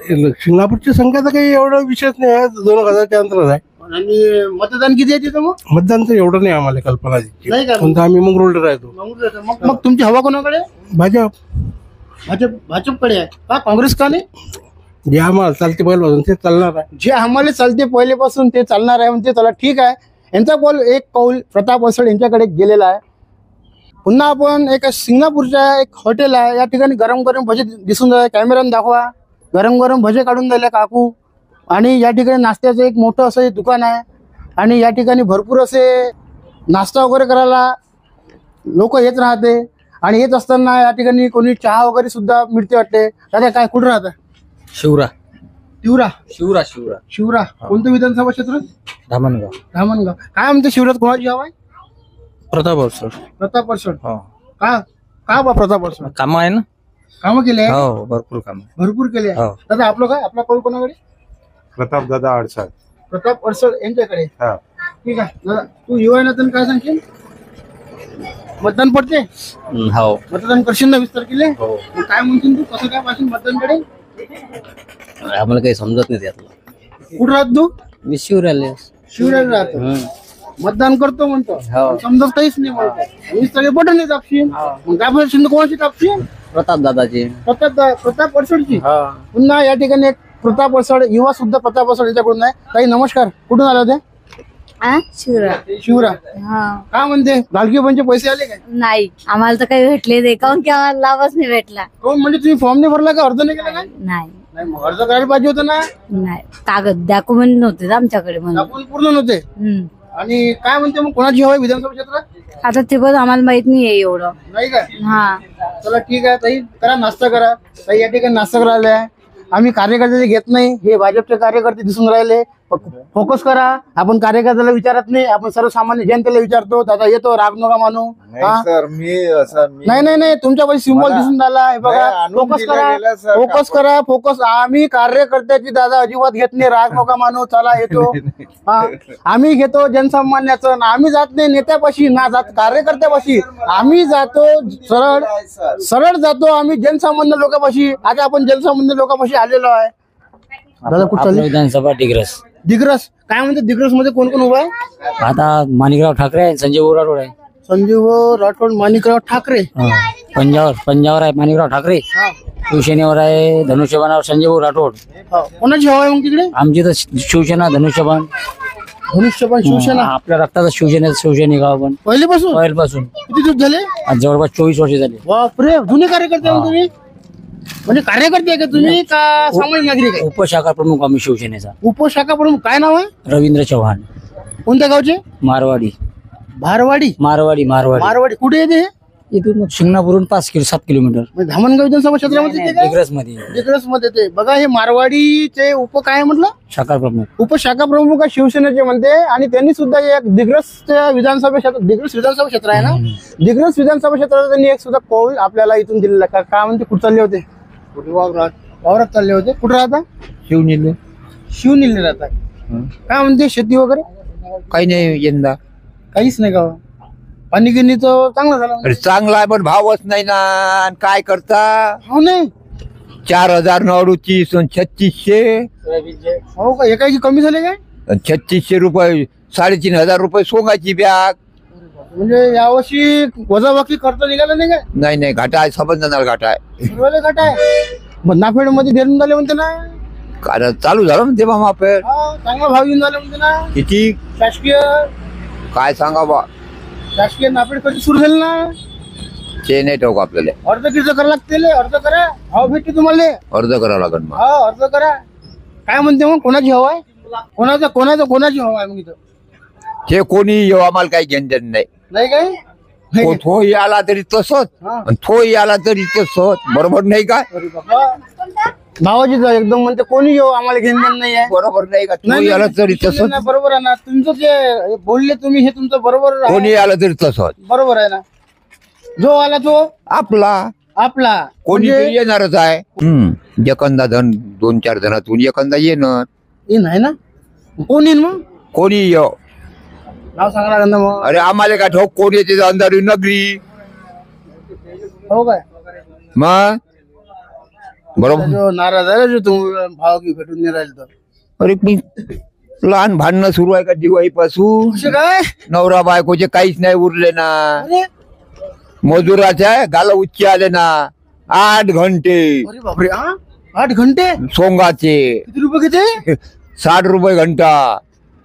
[SPEAKER 11] सिंगणापूरची संख्या तर काही एवढा विशेष नाही आहे. 2000च्या अंतरात आहे.
[SPEAKER 1] आणि मतदान किती आहे तिथं मग?
[SPEAKER 14] मतदान तर एवढं नाही आम्हाला कल्पना
[SPEAKER 1] नाही का?
[SPEAKER 14] पण आम्ही मग रोड राहतो.
[SPEAKER 1] मग तुमची हवा कोणाकडे?
[SPEAKER 14] भाजप.
[SPEAKER 1] भाजपकडे आहे का? काँग्रेस का नाही?
[SPEAKER 14] जे आम्हाला चालते पहिल्यापासून ते चालणार आहे.
[SPEAKER 1] जे आम्हाला चालते पहिलेपासून ते चालणार आहे म्हणजे चला ठीक आहे. यांचा कौल प्रताप असड यांच्याकडे गेलेला आहे. पुन्हा आपण एक सिंगापूरच्या एक हॉटेल आहे, या ठिकाणी गरम गरम भजे दिसून राहिले. कॅमेऱ्याने दाखवा. गरम गरम भजे काढून राहिले काकू. आणि या ठिकाणी नाश्त्याचं एक मोठं असं दुकान आहे आणि या ठिकाणी भरपूर असे नाश्ता वगैरे करायला लोक येत राहते. आणि येत असताना या ठिकाणी कोणी चहा वगैरे सुद्धा मिळते वाटते. दादा काय कुठं राहतं?
[SPEAKER 5] शिवरा.
[SPEAKER 1] शिवरा.
[SPEAKER 5] शिवरा. शिवरा.
[SPEAKER 1] शिवरा कोणतं विधानसभा क्षेत्र?
[SPEAKER 5] धामणगाव.
[SPEAKER 1] धामणगाव. काय म्हणते शिवरात कोणाची हवा आहे?
[SPEAKER 5] प्रताप अडसड.
[SPEAKER 1] प्रताप अडसड. का बा प्रताप अडसड?
[SPEAKER 5] काम आहे ना.
[SPEAKER 1] कामं केले?
[SPEAKER 5] हो भरपूर काम.
[SPEAKER 1] भरपूर केले. दादा आपलं काय? आपला कौल कोणाकडे?
[SPEAKER 12] प्रताप दादा अडसड.
[SPEAKER 1] प्रताप अडसड यांच्याकडे. ठीक आहे दादा, तू युवा नेत्यानं काय सांगशील? मतदान पडते?
[SPEAKER 5] हो.
[SPEAKER 1] मतदान करशील ना 20 तारखेला? मग काय म्हणशील तू? कसं काय पाहिजे मतदानकडे?
[SPEAKER 10] आम्हाला काही समजत नाही त्यातलं.
[SPEAKER 1] कुठं राहत तू?
[SPEAKER 10] मी शिवराले.
[SPEAKER 1] शिवराला राहतो. मतदान करतो म्हणतो, समजत काहीच नाही म्हणतो. 20 तारखे बटन नाही दाबशील. मग काय पाहिजे? कोणाची दाबशील?
[SPEAKER 10] प्रताप दादाची.
[SPEAKER 1] प्रताप अडसडची. पुन्हा या ठिकाणी एक प्रताप अडसड युवा सुद्धा प्रताप अडसड यांच्याकडून आहे. ताई नमस्कार, कुठून आला होते?
[SPEAKER 9] शिवरा.
[SPEAKER 1] शिवरा. काय म्हणते लाडकी बहिणीचे पैसे आले काय?
[SPEAKER 9] नाही आम्हाला तर काही भेटले नाही. काऊन की आम्हाला लाभच नाही भेटला.
[SPEAKER 1] कोण म्हणजे तुम्ही फॉर्म नाही भरला का? अर्ज नाही केला काय?
[SPEAKER 9] नाही
[SPEAKER 1] नाही मग अर्ज करायला पाहिजे होतं ना.
[SPEAKER 9] नाही कागद डॉक्युमेंट नव्हते आमच्याकडे म्हणून.
[SPEAKER 1] आपण पूर्ण नव्हते. आणि काय म्हणते मग कोणाची हवा आहे विधानसभा क्षेत्रात?
[SPEAKER 9] आता ते पण आम्हाला माहित नाहीये एवढं.
[SPEAKER 1] नाही काय?
[SPEAKER 9] हा
[SPEAKER 1] चला ठीक आहे ताई, करा नाश्ता करा. ताई या ठिकाणी नाश्ता करायला आहे. आम्ही कार्यकर्ते घेत नाही, हे भाजपचे कार्यकर्ते दिसून राहिले. फोकस करा. आपण कार्यकर्त्याला विचारत नाही, आपण सर्वसामान्य जनतेला विचारतो. दादा येतो, राग नका मानू. नाही तुमच्या पैसे सिम्बॉल दिसून राहिला. हे बघा, फोकस करा, फोकस करा, फोकस. आम्ही कार्यकर्त्याची दादा अजिबात घेत नाही, राग नका मानू. चला येतो. आम्ही घेतो जनसामान्याचं. आम्ही जात नाही नेत्यापाशी ना जात कार्यकर्त्यापाशी. आम्ही जातो सरळ जातो आम्ही जनसामान्य लोकांपाशी. आता आपण जनसामान्य लोकांपाशी आलेलो आहे. दादा कुठं चालले?
[SPEAKER 10] विधानसभा डिग्रस.
[SPEAKER 1] दिग्रस. काय म्हणते दिग्रस मध्ये कोण कोण उभा आहे?
[SPEAKER 10] आता माणिकराव ठाकरे आहे, संजय राठोड आहे.
[SPEAKER 1] संजीव राठोड, माणिकराव ठाकरे.
[SPEAKER 10] पंजावर आहे माणिकराव ठाकरे. शिवसेनेवर आहे धनुष्यबाणावर संजय राठोड.
[SPEAKER 1] कोणाची हवा आहे मग तिकडे?
[SPEAKER 10] आमची तर शिवसेना धनुष्यबाण.
[SPEAKER 1] शिवसेना
[SPEAKER 10] आपल्या रक्ताचा शिवसैनिक आपण पहिल्यापासून.
[SPEAKER 1] किती दिवस झाले?
[SPEAKER 10] आज जवळपास 24 वर्ष झाले.
[SPEAKER 1] बापरे, जुने कार्यकर्ते आहे तुम्ही. म्हणजे कार्यकर्ते आहे का तुम्ही का सामान्य नागरिक आहे?
[SPEAKER 10] उपशाखा प्रमुख आम्ही शिवसेनेचा.
[SPEAKER 1] उपशाखा प्रमुख. काय नाव आहे?
[SPEAKER 10] रवींद्र चव्हाण.
[SPEAKER 1] कोणत्या गावचे?
[SPEAKER 10] मारवाडी.
[SPEAKER 1] मारवाडी कुठे येते?
[SPEAKER 10] इथून शिंगणापूरून 7 किलोमीटर.
[SPEAKER 1] धामणगाव विधानसभा क्षेत्रामध्ये
[SPEAKER 10] दिग्रस
[SPEAKER 1] मध्ये ते. बघा हे मारवाडीचे काय म्हटलं?
[SPEAKER 10] शाखा प्रमुख.
[SPEAKER 1] उपशाखा प्रमुख शिवसेनेचे म्हणते. आणि त्यांनी सुद्धा एक दिग्रसच्या विधानसभा क्षेत्र, दिग्रस विधानसभा क्षेत्र आहे ना, दिग्रस विधानसभा क्षेत्राचा त्यांनी एक सुद्धा कौल आपल्याला इथून दिलेला. काय म्हणते? कुठे चालले होते? वावरात चालले होते. कुठे राहता? शिवनिले राहता. काय म्हणते शेती वगैरे?
[SPEAKER 5] काही नाही यंदा.
[SPEAKER 1] काहीच नाही का? पाणी गिरणीचं चांगलं झालं?
[SPEAKER 5] चांगला आहे पण भावच नाही ना. काय करता?
[SPEAKER 1] हो नाही.
[SPEAKER 5] 4,038 3600.
[SPEAKER 1] हो का? एकाची कमी झाले काय?
[SPEAKER 5] 3600 रुपये, 3,500 रुपये सोंगाची बॅग.
[SPEAKER 1] म्हणजे यावर्षी वजाबाकी खर्च निघाला नाही काय?
[SPEAKER 5] नाही घाटा आहे. समजणार घाटा आहे.
[SPEAKER 1] सर्वाले घाटा आहे. मग नाफेड मध्ये देऊन झाले म्हणते ना.
[SPEAKER 5] कारण चालू झालं म्हणते बा माफेड.
[SPEAKER 1] चांगला भाव येऊन झाले म्हणते ना.
[SPEAKER 5] किती?
[SPEAKER 1] शासकीय
[SPEAKER 5] काय सांगा बा.
[SPEAKER 1] शासकीय नाफेड कधी सुरू झाली ना?
[SPEAKER 5] ते नाही ठाऊक आपल्याला.
[SPEAKER 1] अर्ज किती करावं लागते? अर्ज करा, भाव भेटते तुम्हाला.
[SPEAKER 5] अर्ज करावं लागेल मग.
[SPEAKER 1] अर्ज करा. काय म्हणते मग कोणाची हवा आहे? कोणाची हवा आहे मग इथं?
[SPEAKER 5] ते कोणी येऊ आम्हाला काही घेणं
[SPEAKER 1] नाही काय?
[SPEAKER 5] थोही आला तरी तसंच, थोही आला तरी तसंच. बरोबर नाही का?
[SPEAKER 1] भावाची एकदम म्हणते कोणी येऊ आम्हाला घेणं नाही आहे.
[SPEAKER 5] बरोबर नाही का? थोही आला तरी तसंच.
[SPEAKER 1] बरोबर आहे ना. तुमचं जे बोलले तुम्ही हे तुमचं बरोबर आहे.
[SPEAKER 5] कोणी आला तरी तसंच.
[SPEAKER 1] बरोबर आहे ना. जो आला तो आपला
[SPEAKER 5] कोणी येणारच आहे. एखादा धन 2-4 जणातून एखादा येणार
[SPEAKER 1] नाही ना. कोण येईन मग?
[SPEAKER 5] कोणी येऊ.
[SPEAKER 1] नाव सांगा लागेल ना मग.
[SPEAKER 5] अरे आम्हाला काय ठाऊक कोण येते? अंधारी नगरी.
[SPEAKER 1] हो काय?
[SPEAKER 5] मग बरोबर
[SPEAKER 1] नाराज आहे जो तुम्ही भाव की भेटून नाही राहील तर.
[SPEAKER 5] अरे मी
[SPEAKER 15] लहान भांडणं सुरू आहे का दिवाळीपासून
[SPEAKER 1] काय
[SPEAKER 15] नवरा बायकोचे काहीच नाही उरले ना मजुराच्या गाला उच्च आले ना 8 घंटे
[SPEAKER 1] अरे बापरे 8 घंटे
[SPEAKER 15] सोंगाचे
[SPEAKER 1] किती रुपये किती
[SPEAKER 15] 60 रुपये घंटा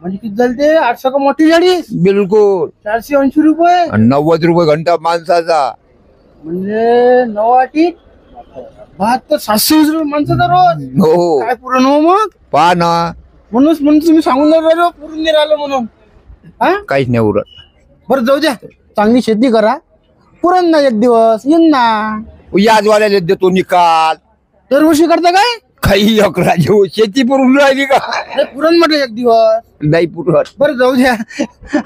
[SPEAKER 1] म्हणजे किती झाले ते 800 का मोठी गाडी
[SPEAKER 15] बिलकुल
[SPEAKER 1] 480 रुपये
[SPEAKER 15] आणि 90 रुपये घंटा माणसाचा
[SPEAKER 1] म्हणजे 9 72 720 रुपये माणसाचा रोज
[SPEAKER 15] हो
[SPEAKER 1] काय पुरण हो मग
[SPEAKER 15] पहा ना
[SPEAKER 1] म्हणून तुम्ही सांगून नाही राहिलो पुरून नाही राहिलं म्हणून हा
[SPEAKER 15] काहीच नाही उरत
[SPEAKER 1] बरं जाऊ द्या चांगली शेती करा पुरण ना एक दिवस येईन ना
[SPEAKER 15] याजवाल्याला देतो निकाल
[SPEAKER 1] दरवर्षी करता काय
[SPEAKER 15] काही अकरा जेव शेती पुरून राहिली का
[SPEAKER 1] पुरण म्हटलं एक दिवस
[SPEAKER 15] नाही पुरत
[SPEAKER 1] बरं जाऊ द्या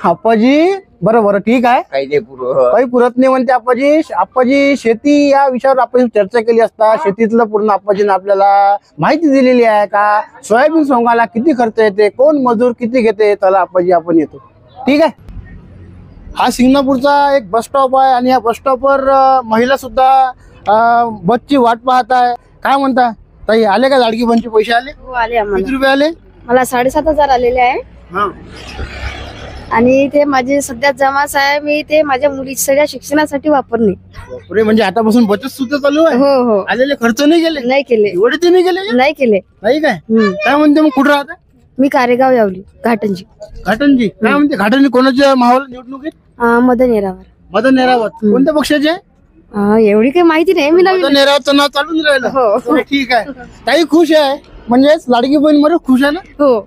[SPEAKER 1] आप्पाजी बरं ठीक आहे
[SPEAKER 15] काही नाही पुरत
[SPEAKER 1] काही पुरत नाही म्हणते आप्पाजी शेती या विषयावर आपण चर्चा केली असता शेतीतलं पूर्ण आप्पाजीने आपल्याला माहिती दिलेली आहे का सोयाबीन सोंगाला किती खर्च येते कोण मजूर किती घेते त्याला आप्पाजी आपण येतो ठीक आहे हा सिंगणापूरचा एक बस स्टॉप आहे आणि या बस स्टॉपवर महिला सुद्धा बसची वाट पाहत आहे काय म्हणता ताई आले का लाडकी बहिणीचे पैसे आले
[SPEAKER 16] हो आले आम्हाला
[SPEAKER 1] किती रुपये आले
[SPEAKER 16] मला 7,500 आलेले आहे आणि ते माझे सध्या जमाच आहे मी ते माझ्या मुलीच्या शिक्षणासाठी वापरणे
[SPEAKER 1] अरे म्हणजे आतापासून बचत सुद्धा चालू आहे
[SPEAKER 16] हो हो
[SPEAKER 1] आलेले खर्च नाही केले
[SPEAKER 16] नाही केले
[SPEAKER 1] एवढे ते नाही केले
[SPEAKER 16] नाही केले
[SPEAKER 1] नाही काय काय म्हणते मग कुठं राहता
[SPEAKER 16] मी कारेगाव यावली घाटंजी
[SPEAKER 1] काय म्हणते घाटंजी कोणाच्या माहोल निवडणुकीत
[SPEAKER 16] मदन येरावर
[SPEAKER 1] मदन नेरावत कोणत्या पक्षाचे आहे
[SPEAKER 16] एवढी काही माहिती नाही मी
[SPEAKER 1] मदन नेरावतचं नाव चालून राहिलं
[SPEAKER 16] हो
[SPEAKER 1] ठीक आहे ताई खुश आहे म्हणजेच लाडकी बहीण मध्ये खुश आहे ना
[SPEAKER 16] हो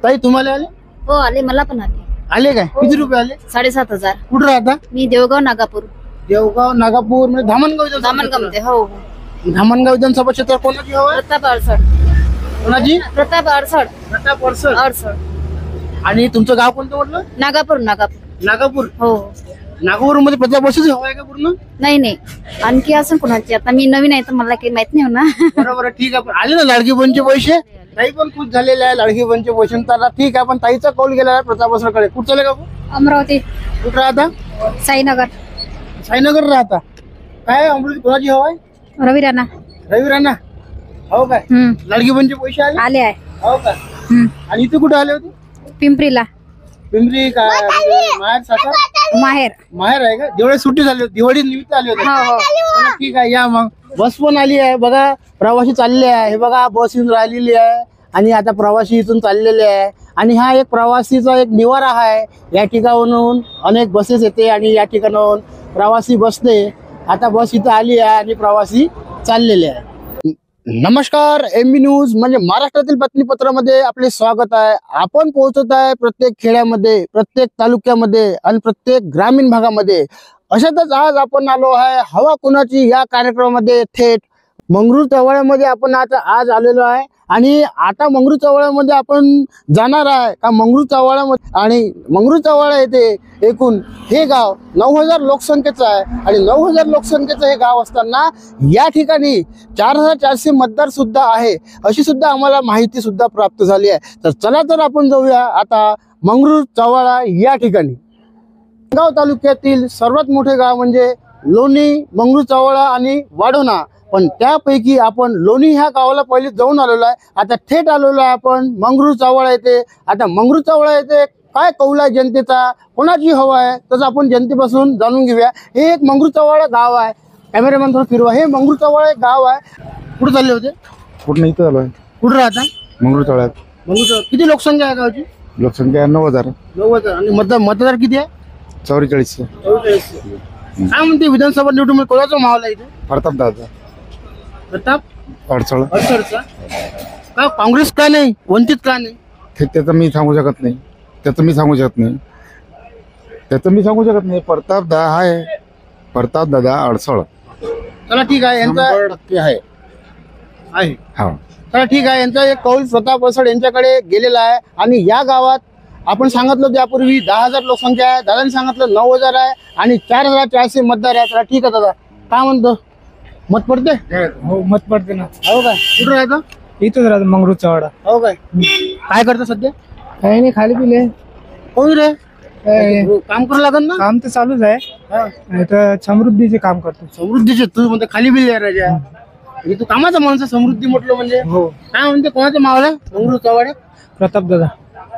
[SPEAKER 1] ताई तुम्हाला आले
[SPEAKER 16] हो आले मला पण
[SPEAKER 1] आले काय किती रुपये आले
[SPEAKER 16] 7,500
[SPEAKER 1] कुठं राहता
[SPEAKER 16] मी देवगाव नागापूर
[SPEAKER 1] नागापूर म्हणजे धामणगाव
[SPEAKER 16] धामणगाव हो
[SPEAKER 1] धामणगाव विधानसभा क्षेत्र कोणाची हवा
[SPEAKER 16] प्रताप अडसड
[SPEAKER 1] कोणाची
[SPEAKER 16] प्रताप अडसड
[SPEAKER 1] आणि तुमचं गाव कोणतं म्हटलं
[SPEAKER 16] नागापूर
[SPEAKER 1] हो नागपूर मध्ये प्रताप बसच हवा आहे का पूर्ण
[SPEAKER 16] नाही आणखी असं कोणाची आता मी नवीन आहे तर मला काही माहित नाही ना
[SPEAKER 1] बरोबर ठीक आहे आले ना लाडकी बहिणीचे पैसे ताई पण खुश झालेले आहे लाडकी बहिणीचे पैसे त्याला ठीक आहे पण ताईचा कौल गेला आहे प्रताप बसकडे कुठं चालले का
[SPEAKER 16] अमरावती
[SPEAKER 1] कुठं राहता साईनगर राहता काय अमरावती कोणाची हवा आहे रवी राणा हो काय लाडकी बहिणीचे पैसे आले
[SPEAKER 16] आहे
[SPEAKER 1] हो का आणि इथे कुठे आले होते पिंपरी काय माहेर सासर माहेर आहे का दिवाळी सुट्टी झाली होती दिवाळी निमित्त आले होते चला, ठीक आहे या मग बस पण आली आहे बघा प्रवासी चालले आहे हे बघा बस येऊन राहिलेली आहे आणि आता प्रवासी इथून चाललेले आहे आणि हा एक प्रवासीचा एक निवारा आहे या ठिकाणाहून अनेक बसेस येते आणि या ठिकाणाहून प्रवासी बसते आता बस इथं आली आहे आणि प्रवासी चाललेले आहे नमस्कार MB न्यूज म्हणजे महाराष्ट्रातील बातमीपत्रामध्ये आपले स्वागत आहे आपण पोहोचत आहे प्रत्येक खेड्यामध्ये प्रत्येक तालुक्यामध्ये आणि प्रत्येक ग्रामीण भागामध्ये अशातच आज आपण आलो आहे हवा कोणाची या कार्यक्रमामध्ये थेट मंगरूळ चव्हाळ्यामध्ये आपण आता आज आलेलो आहे आणि आता मंगरूळ चव्हाळ्यामध्ये आपण जाणार आहे का मंगरूळ चव्हाळ्यामध्ये आणि मंगरूळ चव्हाळ्या येथे एकूण हे गाव 9,000 लोकसंख्येचं आहे आणि 9,000 लोकसंख्येचं हे गाव असताना या ठिकाणी 4,400 मतदार सुद्धा आहे अशी सुद्धा आम्हाला माहिती सुद्धा प्राप्त झाली आहे तर चला तर आपण जाऊया आता मंगरूळ चव्हाळा या ठिकाणी गाव तालुक्यातील सर्वात मोठे गाव म्हणजे लोणी मंगरूळ चव्हाळा आणि वाढोणा पण त्यापैकी आपण लोणी ह्या गावाला पहिले जाऊन आलेलो आहे आता थेट आलेलो आहे आपण मंगरूळ चव्हाळा येथे आता मंगरूळ चव्हाळा येथे काय कौल आहे जनतेचा कोणाची हवा आहे तसं आपण जनतेपासून जाणून घेऊया हे एक मंगरूळ चव्हाळा गाव आहे कॅमेरामॅन थोडं फिरवा हे मंगरूळ चव्हाळा एक गाव आहे कुठे चालले होते
[SPEAKER 11] कुठं इथं आलो आहे
[SPEAKER 1] कुठं राहता
[SPEAKER 11] मंगरूळ चव्हाळ्यात
[SPEAKER 1] मंगरूळ किती लोकसंख्या आहे गावची
[SPEAKER 11] लोकसंख्या 9,000
[SPEAKER 1] आणि मतदार किती आहे
[SPEAKER 11] 44
[SPEAKER 1] काय म्हणते विधानसभा निवडणूक कोणाचा माहोल आहे इथे प्रताप अडसडचा का काँग्रेस का नाही वंचित का नाही
[SPEAKER 11] त्याचं मी सांगू शकत नाही प्रताप दादा आहे प्रताप दादा अडसळ
[SPEAKER 1] चला ठीक आहे यांचा
[SPEAKER 11] 100% आहे
[SPEAKER 1] हा चला ठीक आहे यांचा एक कौल प्रताप अडसळ यांच्याकडे गेलेला आहे आणि या गावात आपण सांगितलं त्यापूर्वी 10,000 लोकसंख्या आहे दादांनी सांगितलं 9,000 आहे आणि 4,400 मतदार आहे चला ठीक आहे दादा काय म्हणतो मत पडते
[SPEAKER 17] हो मत पडते ना
[SPEAKER 1] हो काय कुठं राहतं
[SPEAKER 17] इथंच राहतो मंगरूळ चव्हाळा
[SPEAKER 1] हो काय करतं सध्या
[SPEAKER 17] काही नाही खाली पिले
[SPEAKER 1] कोण रे काम करावं लागेल ना
[SPEAKER 17] काम तर चालूच आहे तर समृद्धीचे काम करतो
[SPEAKER 1] समृद्धीचे तू म्हणते खाली बिल आहे राजा म्हणजे तू कामाचा माणूस समृद्धी म्हटलं म्हणजे
[SPEAKER 17] हो
[SPEAKER 1] काय म्हणते कोणाचा मावला मंगरूळ चव्हाळ्यात
[SPEAKER 17] प्रताप दादा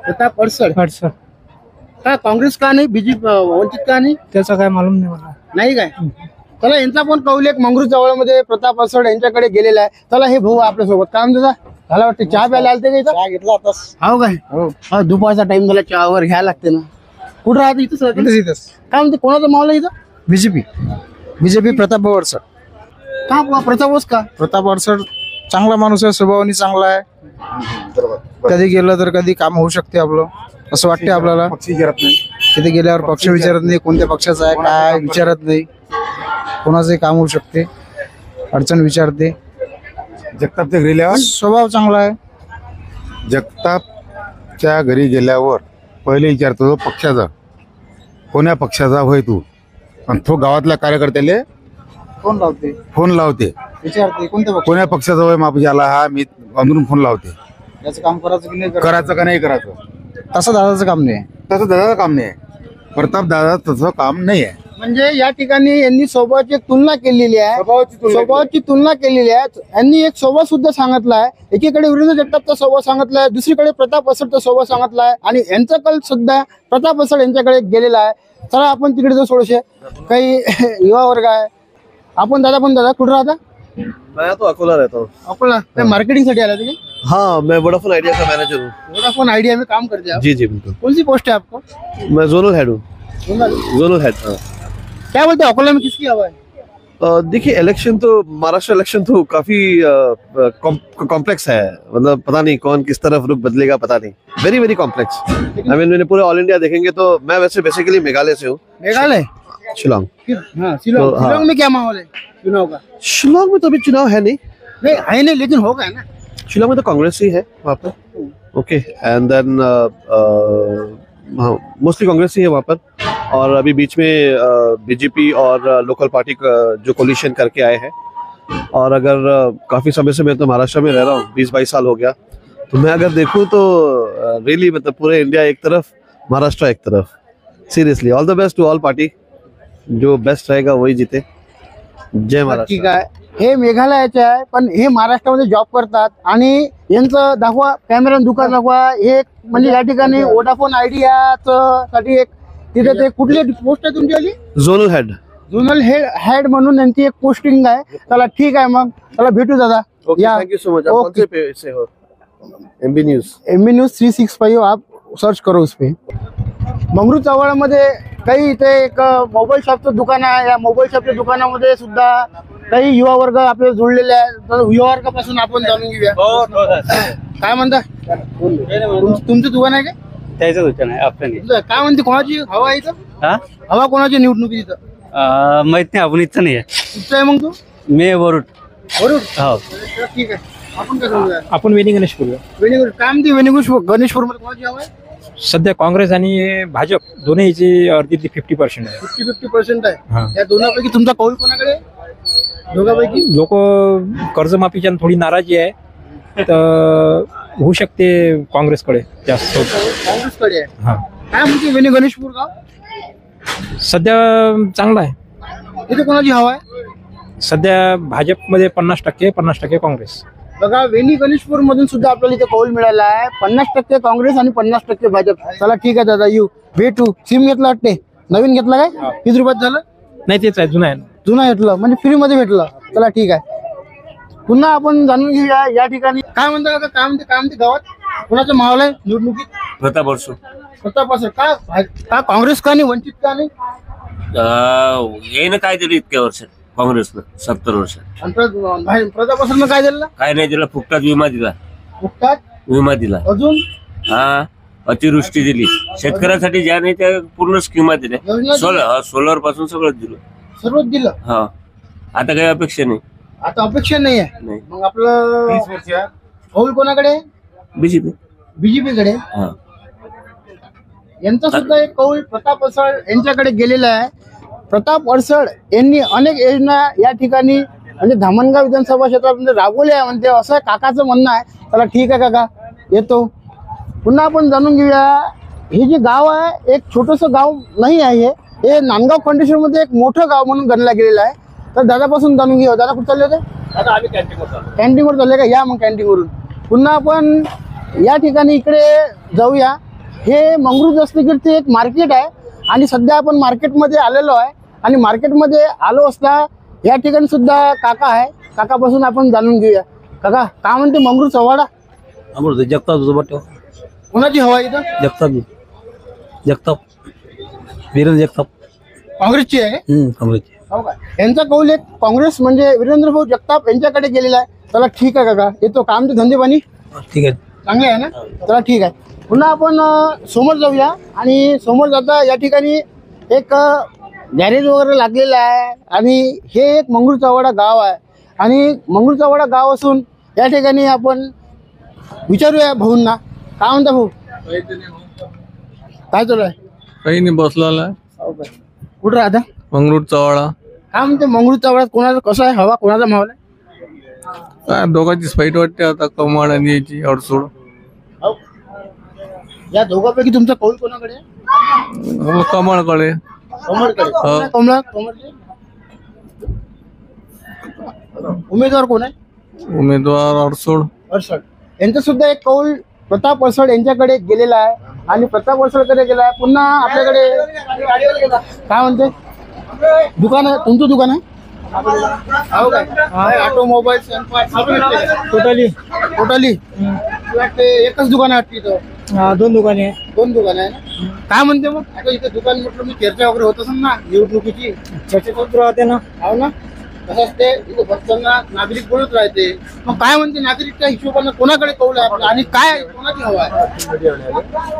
[SPEAKER 1] प्रताप अडसड
[SPEAKER 17] अडसड
[SPEAKER 1] का काँग्रेस का नाही बीजेपी वंचित का नाही
[SPEAKER 17] त्याचा काय मालूम नाही मला.
[SPEAKER 1] नाही काय चला यांचा पण कौल एक मंगरूळ जवळमध्ये प्रताप अडसड यांच्याकडे गेलेला आहे. चला हे भाऊ आपल्यासोबत काम दादा मला वाटतं चहा प्यायला आलते का इथं
[SPEAKER 14] घेतला आता
[SPEAKER 1] हो काय हो दुपारचा टाइम झाला चहावर घ्यायला लागते ना. कुठं राहते इथंच राहते काय म्हणते कोणाचा मावला इथं
[SPEAKER 11] बीजेपी प्रताप अडसड.
[SPEAKER 1] का प्रतापच का
[SPEAKER 11] प्रताप अडसड चांगला माणूस आहे, स्वभावानी चांगला आहे. कधी गेलं तर कधी काम होऊ शकते आपलं असं वाटते आपल्याला.
[SPEAKER 13] पक्षी विचारत नाही.
[SPEAKER 11] तिथे गेल्यावर पक्ष विचारत नाही, कोणत्या पक्षाचा आहे काय विचारत नाही, कोणाचंही काम होऊ शकते, अडचण विचारते.
[SPEAKER 12] जगतापच्या घरी गेल्यावर
[SPEAKER 11] स्वभाव चांगला आहे.
[SPEAKER 12] जगतापच्या घरी गेल्यावर पहिले विचारतो पक्षाचा, कोण्या पक्षाचा होय तू, आणि तो गावातल्या कार्यकर्त्याले फोन लावते
[SPEAKER 11] विचारते कोणत्या पक्ष
[SPEAKER 12] कोण्या पक्षाचा होय मापुजाला हा मी अंदरून फोन लावते.
[SPEAKER 11] त्याचं काम करायचं की नाही
[SPEAKER 12] करायचं का नाही करायचं
[SPEAKER 11] तसं दादाचं काम नाही.
[SPEAKER 12] तसं दादाचं काम नाही आहे. प्रताप दादा तसं काम नाही आहे.
[SPEAKER 1] म्हणजे या ठिकाणी यांनी स्वभावाची एक तुलना केलेली आहे. स्वभावाची तुलना केलेली आहे. यांनी एक स्वभाव सुद्धा सांगितला आहे. एकीकडे वीरेंद्र जगतापचा स्वभाव सांगितला आहे, दुसरीकडे प्रताप अडसडचा स्वभाव सांगितला आहे आणि यांचा कल सुद्धा प्रताप अडसड यांच्याकडे गेलेला आहे. चला आपण तिकडे जाऊ. थोडेसे काही युवा वर्ग आहे. आपण दादा कुठे राहता?
[SPEAKER 18] मैं तो अकोला रहता हूँ.
[SPEAKER 1] अकोला मार्केटिंग साठी आला तुम्ही?
[SPEAKER 18] हाँ, मैं वोडाफोन आइडिया का मैनेजर हूँ.
[SPEAKER 1] वोडाफोन आइडिया में काम करते हैं?
[SPEAKER 18] जी जी बिल्कुल.
[SPEAKER 1] कौन सी पोस्ट है आपको?
[SPEAKER 18] मैं जोनल हेड हूँ. Zonal head. हाँ.
[SPEAKER 1] क्या बोलते हैं अकोला में किसकी हवा है?
[SPEAKER 18] देखिए इलेक्शन तो महाराष्ट्र इलेक्शन तो काफी कॉम्प्लेक्स है. मतलब पता नहीं कौन किस तरफ रुख बदलेगा, पता नहीं. Very very complex. I mean मैंने पूरे ऑल इंडिया देखेंगे तो मैं वैसे बेसिकली मेघालय से हूँ.
[SPEAKER 1] मेघालय
[SPEAKER 18] शिलोंग.
[SPEAKER 1] हाँ शिलोंग.
[SPEAKER 18] तो, हाँ.
[SPEAKER 1] शिलोंग में क्या माहौल है चुनाव का?
[SPEAKER 18] शिलोंग में तो अभी चुनाव है नहीं.
[SPEAKER 1] है नहीं लेकिन होगा ना.
[SPEAKER 18] शिलोंग में तो कांग्रेस ही है वहाँ पर. Okay and then mostly Congress ही है वहाँ पर. और अभी बीच में बीजेपी और लोकल पार्टी जो कोलिशन करके आए हैं. और अगर काफी समय से मैं तो महाराष्ट्र में रह रहा हूँ, 20-22 साल हो गया. तो मैं अगर देखूँ तो रियली मतलब पूरे इंडिया एक तरफ, महाराष्ट्र एक तरफ. Seriously all the best to all party. जो बेस्ट रहेगा वही जीते. जय महाराष्ट्र.
[SPEAKER 1] ठीक आहे. हे मेघालयाचे आहे पण हे महाराष्ट्रामध्ये जॉब करतात आणि यांचं दाखवा कॅमेरा दुकान दाखवा. हे म्हणजे या ठिकाणी वोडाफोन आयडियाचं साठी एक तिथे ते कुठली पोस्ट आहे तुमची आली?
[SPEAKER 18] Zonal head.
[SPEAKER 1] झोनल हेड म्हणून यांची एक पोस्टिंग आहे. चला ठीक आहे मग चला भेटू दादा. या
[SPEAKER 18] थैंक यू सो मच. आप कौन से हो? एमबी न्यूज
[SPEAKER 1] 365 आप सर्च करो उस पे. मंगरूळ चव्हाळमध्ये काही इथे एक मोबाईल शॉपचं दुकान आहे. या मोबाईल शॉपच्या दुकानामध्ये सुद्धा काही युवा वर्ग आपले जुळलेले आहे. तर युवा वर्गापासून आपण जाणून घेऊया. काय म्हणता? तुमचं दुकान आहे का?
[SPEAKER 2] त्याचं दुकान आहे आपलं नाही.
[SPEAKER 1] काय म्हणते कोणाची हवा आहे इथं? हवा कोणाची निवडणुकीत इथं?
[SPEAKER 2] माहित नाही. आपण इथं नाही आहे.
[SPEAKER 1] कुठचं आहे मग तू?
[SPEAKER 2] मी वरुड.
[SPEAKER 1] हो
[SPEAKER 17] ठीक आहे.
[SPEAKER 1] आपण काय करूया?
[SPEAKER 17] आपण वेणी गणेशपूर.
[SPEAKER 1] काय म्हणते गणेशपूर मध्ये कोणाची हवा आहे?
[SPEAKER 17] सध्या काँग्रेस आणि भाजप दोन्हीची अर्धी 50% आहे.
[SPEAKER 1] 50% आहे. या दोनापैकी तुमचा कौल कोणाकडे? दोघांपैकी
[SPEAKER 17] लोक कर्जमाफीच्या थोडी नाराजी आहे तर होऊ शकते काँग्रेसकडे जास्त.
[SPEAKER 1] काँग्रेसकडे आहे.
[SPEAKER 17] हा.
[SPEAKER 1] काय म्हणते वेणी गणेशपूर गाव?
[SPEAKER 17] सध्या चांगला आहे.
[SPEAKER 1] इथे कोणाची हवा आहे?
[SPEAKER 17] सध्या भाजपमध्ये 50% काँग्रेस.
[SPEAKER 1] बघा वेणी गणेशपूर मधून सुद्धा आपल्याला इथे कौल मिळाला आहे. 50% काँग्रेस आणि 50% भाजप. चला ठीक आहे दादा येऊ भेटू. सिम घेतला वाटते? नवीन घेतला काय? किती रुपयात झालं?
[SPEAKER 17] नाही तेच आहे, जुना आहे.
[SPEAKER 1] जुना घेतलं म्हणजे फ्री मध्ये भेटलं. चला ठीक आहे. पुन्हा आपण जाणून घेऊया या ठिकाणी काय म्हणता का? काय म्हणते गावात कुणाचा माहोल आहे निवडणुकीत?
[SPEAKER 19] प्रताप अडसड.
[SPEAKER 1] प्रताप अडसड. का काँग्रेस का नाही वंचित का नाही?
[SPEAKER 19] येईन काय दिलं इतक्या वर्षात काँग्रेसनं 70 वर्षात.
[SPEAKER 1] प्रताप अडसडनं काय दिलं?
[SPEAKER 19] काय नाही दिला. फुकटात विमा दिला.
[SPEAKER 1] फुकटात
[SPEAKER 19] विमा दिला.
[SPEAKER 1] अजून
[SPEAKER 19] हा अतिवृष्टी दिली. शेतकऱ्यासाठी ज्या नाही त्या पूर्ण स्कीमा दिल्या. सोलर पासून सगळं दिलं.
[SPEAKER 1] सर्वच दिलं.
[SPEAKER 19] हा. आता काही अपेक्षा नाही.
[SPEAKER 1] आता अपेक्षा नाही आहे.
[SPEAKER 19] नाही.
[SPEAKER 1] मग आपलं कौल कोणाकडे? बीजेपी कडे. यांचा सुद्धा एक कौल प्रताप अडसड यांच्याकडे गेलेला आहे. प्रताप अडसड यांनी अनेक योजना या ठिकाणी म्हणजे धामणगाव विधानसभा क्षेत्रामध्ये राबवल्या म्हणते असं काकाचं म्हणणं आहे. चला ठीक आहे काका येतो. पुन्हा आपण जाणून घेऊया हे जे गाव आहे एक छोटस गाव नाही आहे. हे नांदगाव खंडेश्वर मध्ये एक मोठं गाव म्हणून गणलं गेलेलं आहे. तर दादापासून जाणून घेऊ. दादा कुठे चालले होते?
[SPEAKER 19] आता आम्ही कॅन्टीनवर
[SPEAKER 1] कॅन्टीनवर चालले का? या मग कॅन्टीनवरून पुन्हा आपण या ठिकाणी इकडे जाऊया. हे मंगरूळ दस्तगीरचे एक मार्केट आहे आणि सध्या आपण मार्केटमध्ये आलेलो आहे आणि मार्केटमध्ये आलो असता या ठिकाणी सुद्धा काका आहे. काकापासून आपण जाणून घेऊया. काका काय म्हणते मंगरूळ चव्हाडा?
[SPEAKER 4] जगताप
[SPEAKER 1] कोणाची हवा आहे इथं?
[SPEAKER 4] जगताप वीरेंद्र जगताप
[SPEAKER 1] काँग्रेसची आहे.
[SPEAKER 4] काँग्रेसची.
[SPEAKER 1] हो का? यांचा कौल एक काँग्रेस म्हणजे वीरेंद्र भाऊ जगताप यांच्याकडे गेलेला आहे. चला ठीक आहे काका, येतो काम ते धंदे पाणी
[SPEAKER 4] ठीक आहे,
[SPEAKER 1] चांगले आहे ना? चला ठीक आहे. पुन्हा आपण समोर जाऊया आणि समोर जाता या ठिकाणी एक गॅरेज वगैरे लागलेलं आहे आणि हे एक मंगरूळ चव्हाडा गाव आहे आणि मंगरूळ चव्हाडा गाव असून या ठिकाणी आपण विचारूया भाऊंना. काय म्हणता भाऊ, काय चालू आहे?
[SPEAKER 3] काही नाही, बसला.
[SPEAKER 1] कुठं राहता?
[SPEAKER 3] मंगरूळ चव्हाडा.
[SPEAKER 1] काय म्हणते मंगरूळ चव्हाड्यात कोणाचा कसं आहे, हवा कोणाचा माहोल आहे?
[SPEAKER 3] काय दोघांचीच फाईट वाटते आता, कमाड आणि याची अडसोड.
[SPEAKER 1] या दोघांपैकी तुमचा कौल कोणाकडे आहे?
[SPEAKER 3] कमळकडे.
[SPEAKER 1] उमेदवार कोण आहे?
[SPEAKER 3] उमेदवार अडसोड.
[SPEAKER 1] यांचा सुद्धा एक कौल प्रताप अडसड यांच्याकडे गेलेला आहे आणि प्रताप अडसडकडे गेला आहे. पुन्हा आपल्याकडे काय म्हणते दुकान आहे, तुमचं दुकान आहे? ऑटोमोबाईल टोटली एकच दुकान आहे तिथं?
[SPEAKER 14] दोन दुकाने आहे.
[SPEAKER 1] दोन दुकान आहे ना? काय म्हणते मग आता इथे दुकान म्हटलं मी चर्चा वगैरे होत असेल ना निवडणुकीची?
[SPEAKER 14] चर्चा होत राहते ना.
[SPEAKER 1] हो ना, तसंच ते इथे बसताना नागरिक बोलत राहते. मग काय म्हणते नागरिकच्या हिशोबाने कोणाकडे कौल आहे आपला आणि काय कोणाची हवा आहे?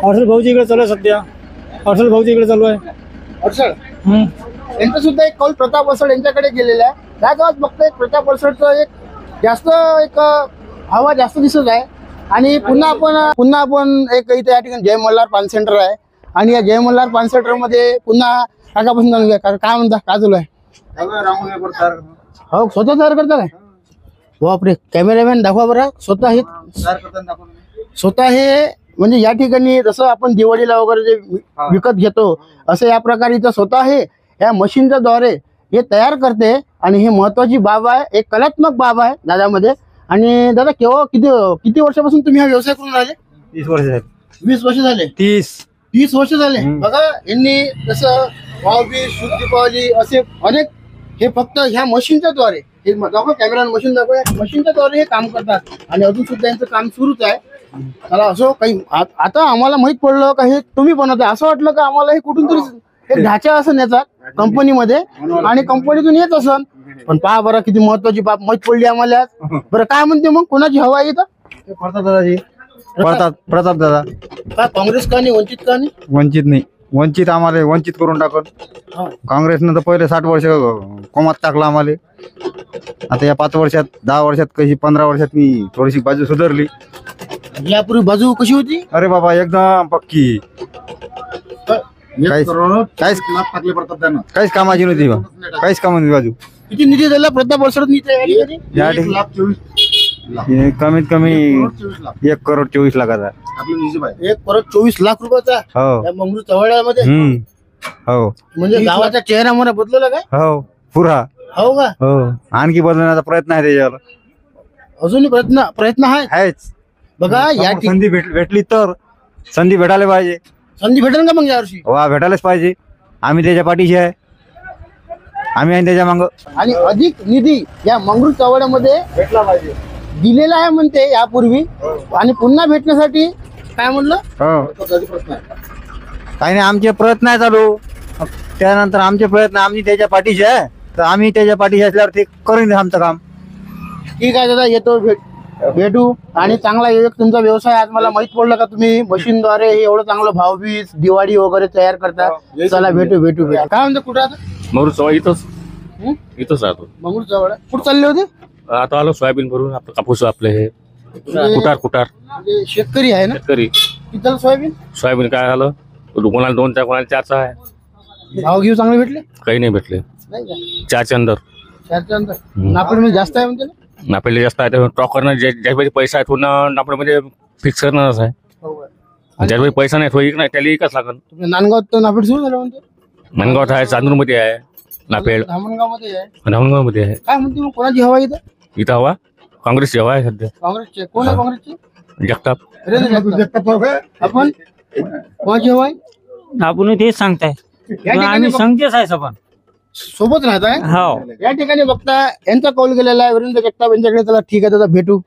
[SPEAKER 14] हर्षल भाऊजी इकडे चालू आहे सध्या. हर्षल भाऊजी इकडे चालू आहे.
[SPEAKER 1] अडसड यांचा सुद्धा एक कौल प्रताप अडसड यांच्याकडे गेलेला आहे. त्या गावात बघतोय प्रताप अडसडचं एक जास्त एक हवा जास्त दिसत आहे. आणि पुन्हा आपण एक इथे या ठिकाणी जय मल्हार पान सेंटर आहे आणि या जय मल्हार पान सेंटर मध्ये पुन्हा काकापासून जाणून घ्या. काय म्हणता, काय चालू आहे? हो, स्वतः तयार करता काय? बापरे, कॅमेरामॅन दाखवा बरं. स्वतः हे म्हणजे या ठिकाणी जसं आपण दिवाळीला वगैरे जे विकत घेतो असं या प्रकारे इथं स्वतः हे या मशीनच्या द्वारे हे तयार करते आणि हे महत्वाची बाब आहे, एक कलात्मक बाब आहे दादामध्ये. आणि दादा केव्हा किती वर्षापासून तुम्ही हा व्यवसाय करून राहिले?
[SPEAKER 4] 20 वर्ष झाले.
[SPEAKER 1] 20 वर्ष झाले. 30 वर्ष झाले. बघा यांनी जसं भाऊबीज, शुभ दीपावली असे अनेक हे फक्त ह्या मशीनच्या द्वारे हे दाखवा, कॅमेरा मशीन दाखवा, मशीनच्या द्वारे हे काम करतात आणि अजून सुद्धा यांचं काम सुरूच आहे. मला असं काही आता आम्हाला माहित पडलं का हे तुम्ही बनवता, असं वाटलं का आम्हाला हे कुठून तरी एक ढाचा असं येतात कंपनीमध्ये आणि कंपनीतून येत असन. पण पहा बरं किती महत्वाची बाब माहित पडली आम्हाला. बरं काय म्हणते मग कोणाची हवा आहे इथं?
[SPEAKER 11] प्रताप दादाजी. प्रताप दादा.
[SPEAKER 1] का काँग्रेस का नाही, वंचित का नाही?
[SPEAKER 11] वंचित नाही, वंचित आम्हाला वंचित करून टाकत. काँग्रेसनं तर पहिले 60 वर्ष कोमात टाकलं आम्हाला. आता या 5 वर्षात 10 वर्षात कशी 15 वर्षात मी थोडीशी बाजू सुधारली.
[SPEAKER 1] यापूर्वी बाजू कशी होती?
[SPEAKER 11] अरे बाबा एकदम पक्की. काहीच कामाची नव्हती, काहीच कामाची बाजू.
[SPEAKER 1] किती निधी दिला प्रताप अडसड
[SPEAKER 11] या ठिकाणी कमीत कमी 1 करोड 24 लाखाचा.
[SPEAKER 1] 1 करोड 24 लाख रुपयाचा
[SPEAKER 11] हो.
[SPEAKER 1] मंगरूळ चव्हाड्यामध्ये.
[SPEAKER 11] हो,
[SPEAKER 1] म्हणजे गावाचा चेहरा मला बदलला काय?
[SPEAKER 11] हो पुरा.
[SPEAKER 1] हो का?
[SPEAKER 11] हो, आणखी बदलण्याचा प्रयत्न आहे त्याच्यावर.
[SPEAKER 1] अजूनही प्रयत्न आहेच. बघा या
[SPEAKER 11] संधी भेटली तर संधी भेटायला पाहिजे.
[SPEAKER 1] संधी भेटेल का मग यावर्षी?
[SPEAKER 11] वा, भेटायलाच पाहिजे. आम्ही त्याच्या पाठीशी आहे, आम्ही आहे त्याच्या मागं.
[SPEAKER 1] आणि अधिक निधी या मंगरूळ चव्हाड्यामध्ये
[SPEAKER 11] भेटला पाहिजे,
[SPEAKER 1] दिलेला आहे म्हणते यापूर्वी आणि पुन्हा भेटण्यासाठी काय म्हणलं?
[SPEAKER 11] हो, काही नाही, आमचे प्रयत्न आहे चालू. त्यानंतर आमचे प्रयत्न आम्ही त्याच्या पाठीशी आहे तर आम्ही त्याच्या पाठीशी असल्यावर ते करून आमचं काम.
[SPEAKER 1] ठीक आहे दादा, येतो भेटू. आणि चांगला एक तुमचा व्यवसाय आज मला माहित पडलं का तुम्ही मशीनद्वारे एवढं चांगलं भाऊबीज दिवाळी वगैरे तयार करता. चला भेटू. काय म्हणतो, कुठं आता?
[SPEAKER 19] मंगरूळ चव्हाडा इथंच राहतो.
[SPEAKER 1] मंगरूळ चव्हाडा कुठं चालले होते?
[SPEAKER 19] आता आलो सोयाबीन भरून. आपलं कापूस आपले हे कुटार
[SPEAKER 1] म्हणजे शेतकरी आहे ना?
[SPEAKER 19] शेतकरी.
[SPEAKER 1] किती सोयाबीन
[SPEAKER 19] काय झालं, कोणाला 2 कोणाला 4 आहे.
[SPEAKER 1] भाव घेऊ चांगले भेटले?
[SPEAKER 19] काही नाही भेटले.
[SPEAKER 1] नाही का?
[SPEAKER 19] 4च्या अंदर.
[SPEAKER 1] 4च्या अंदर नापेड जास्त आहे म्हणते ना?
[SPEAKER 19] नापेले जास्त आहे. टॉक करणं ज्याच्यामध्ये पैसा आहे थोडं नापेडमध्ये फिक्स करणं आहे. ज्याच्यामध्ये पैसा नाही थोडी नाही त्याला एकच लागेल.
[SPEAKER 1] नांदगावात नापेड सुरू झालं म्हणते?
[SPEAKER 19] नांदगावात आहे, चांदूरमध्ये आहे नापेड,
[SPEAKER 1] धामणगावमध्ये
[SPEAKER 19] आहे.
[SPEAKER 1] काय म्हणते मग कोणाची हवा
[SPEAKER 19] इथं हवा? काँग्रेसची हवा आहे सध्या.
[SPEAKER 1] काँग्रेसचे. कोण आहे काँग्रेसचे?
[SPEAKER 19] जगताप.
[SPEAKER 1] आपण कोणाची हवा आहे?
[SPEAKER 7] आपण तेच सांगताय
[SPEAKER 1] ठिकाणी
[SPEAKER 7] आम्ही
[SPEAKER 1] बघ-
[SPEAKER 7] सांगतेच आहे सभा
[SPEAKER 1] सोबत राहत आहे
[SPEAKER 7] हो
[SPEAKER 1] या ठिकाणी बघता यांचा कौल गेलेला आहे वीरेंद्र जगताप यांच्याकडे. त्याला ठीक आहे, त्याचा भेटू.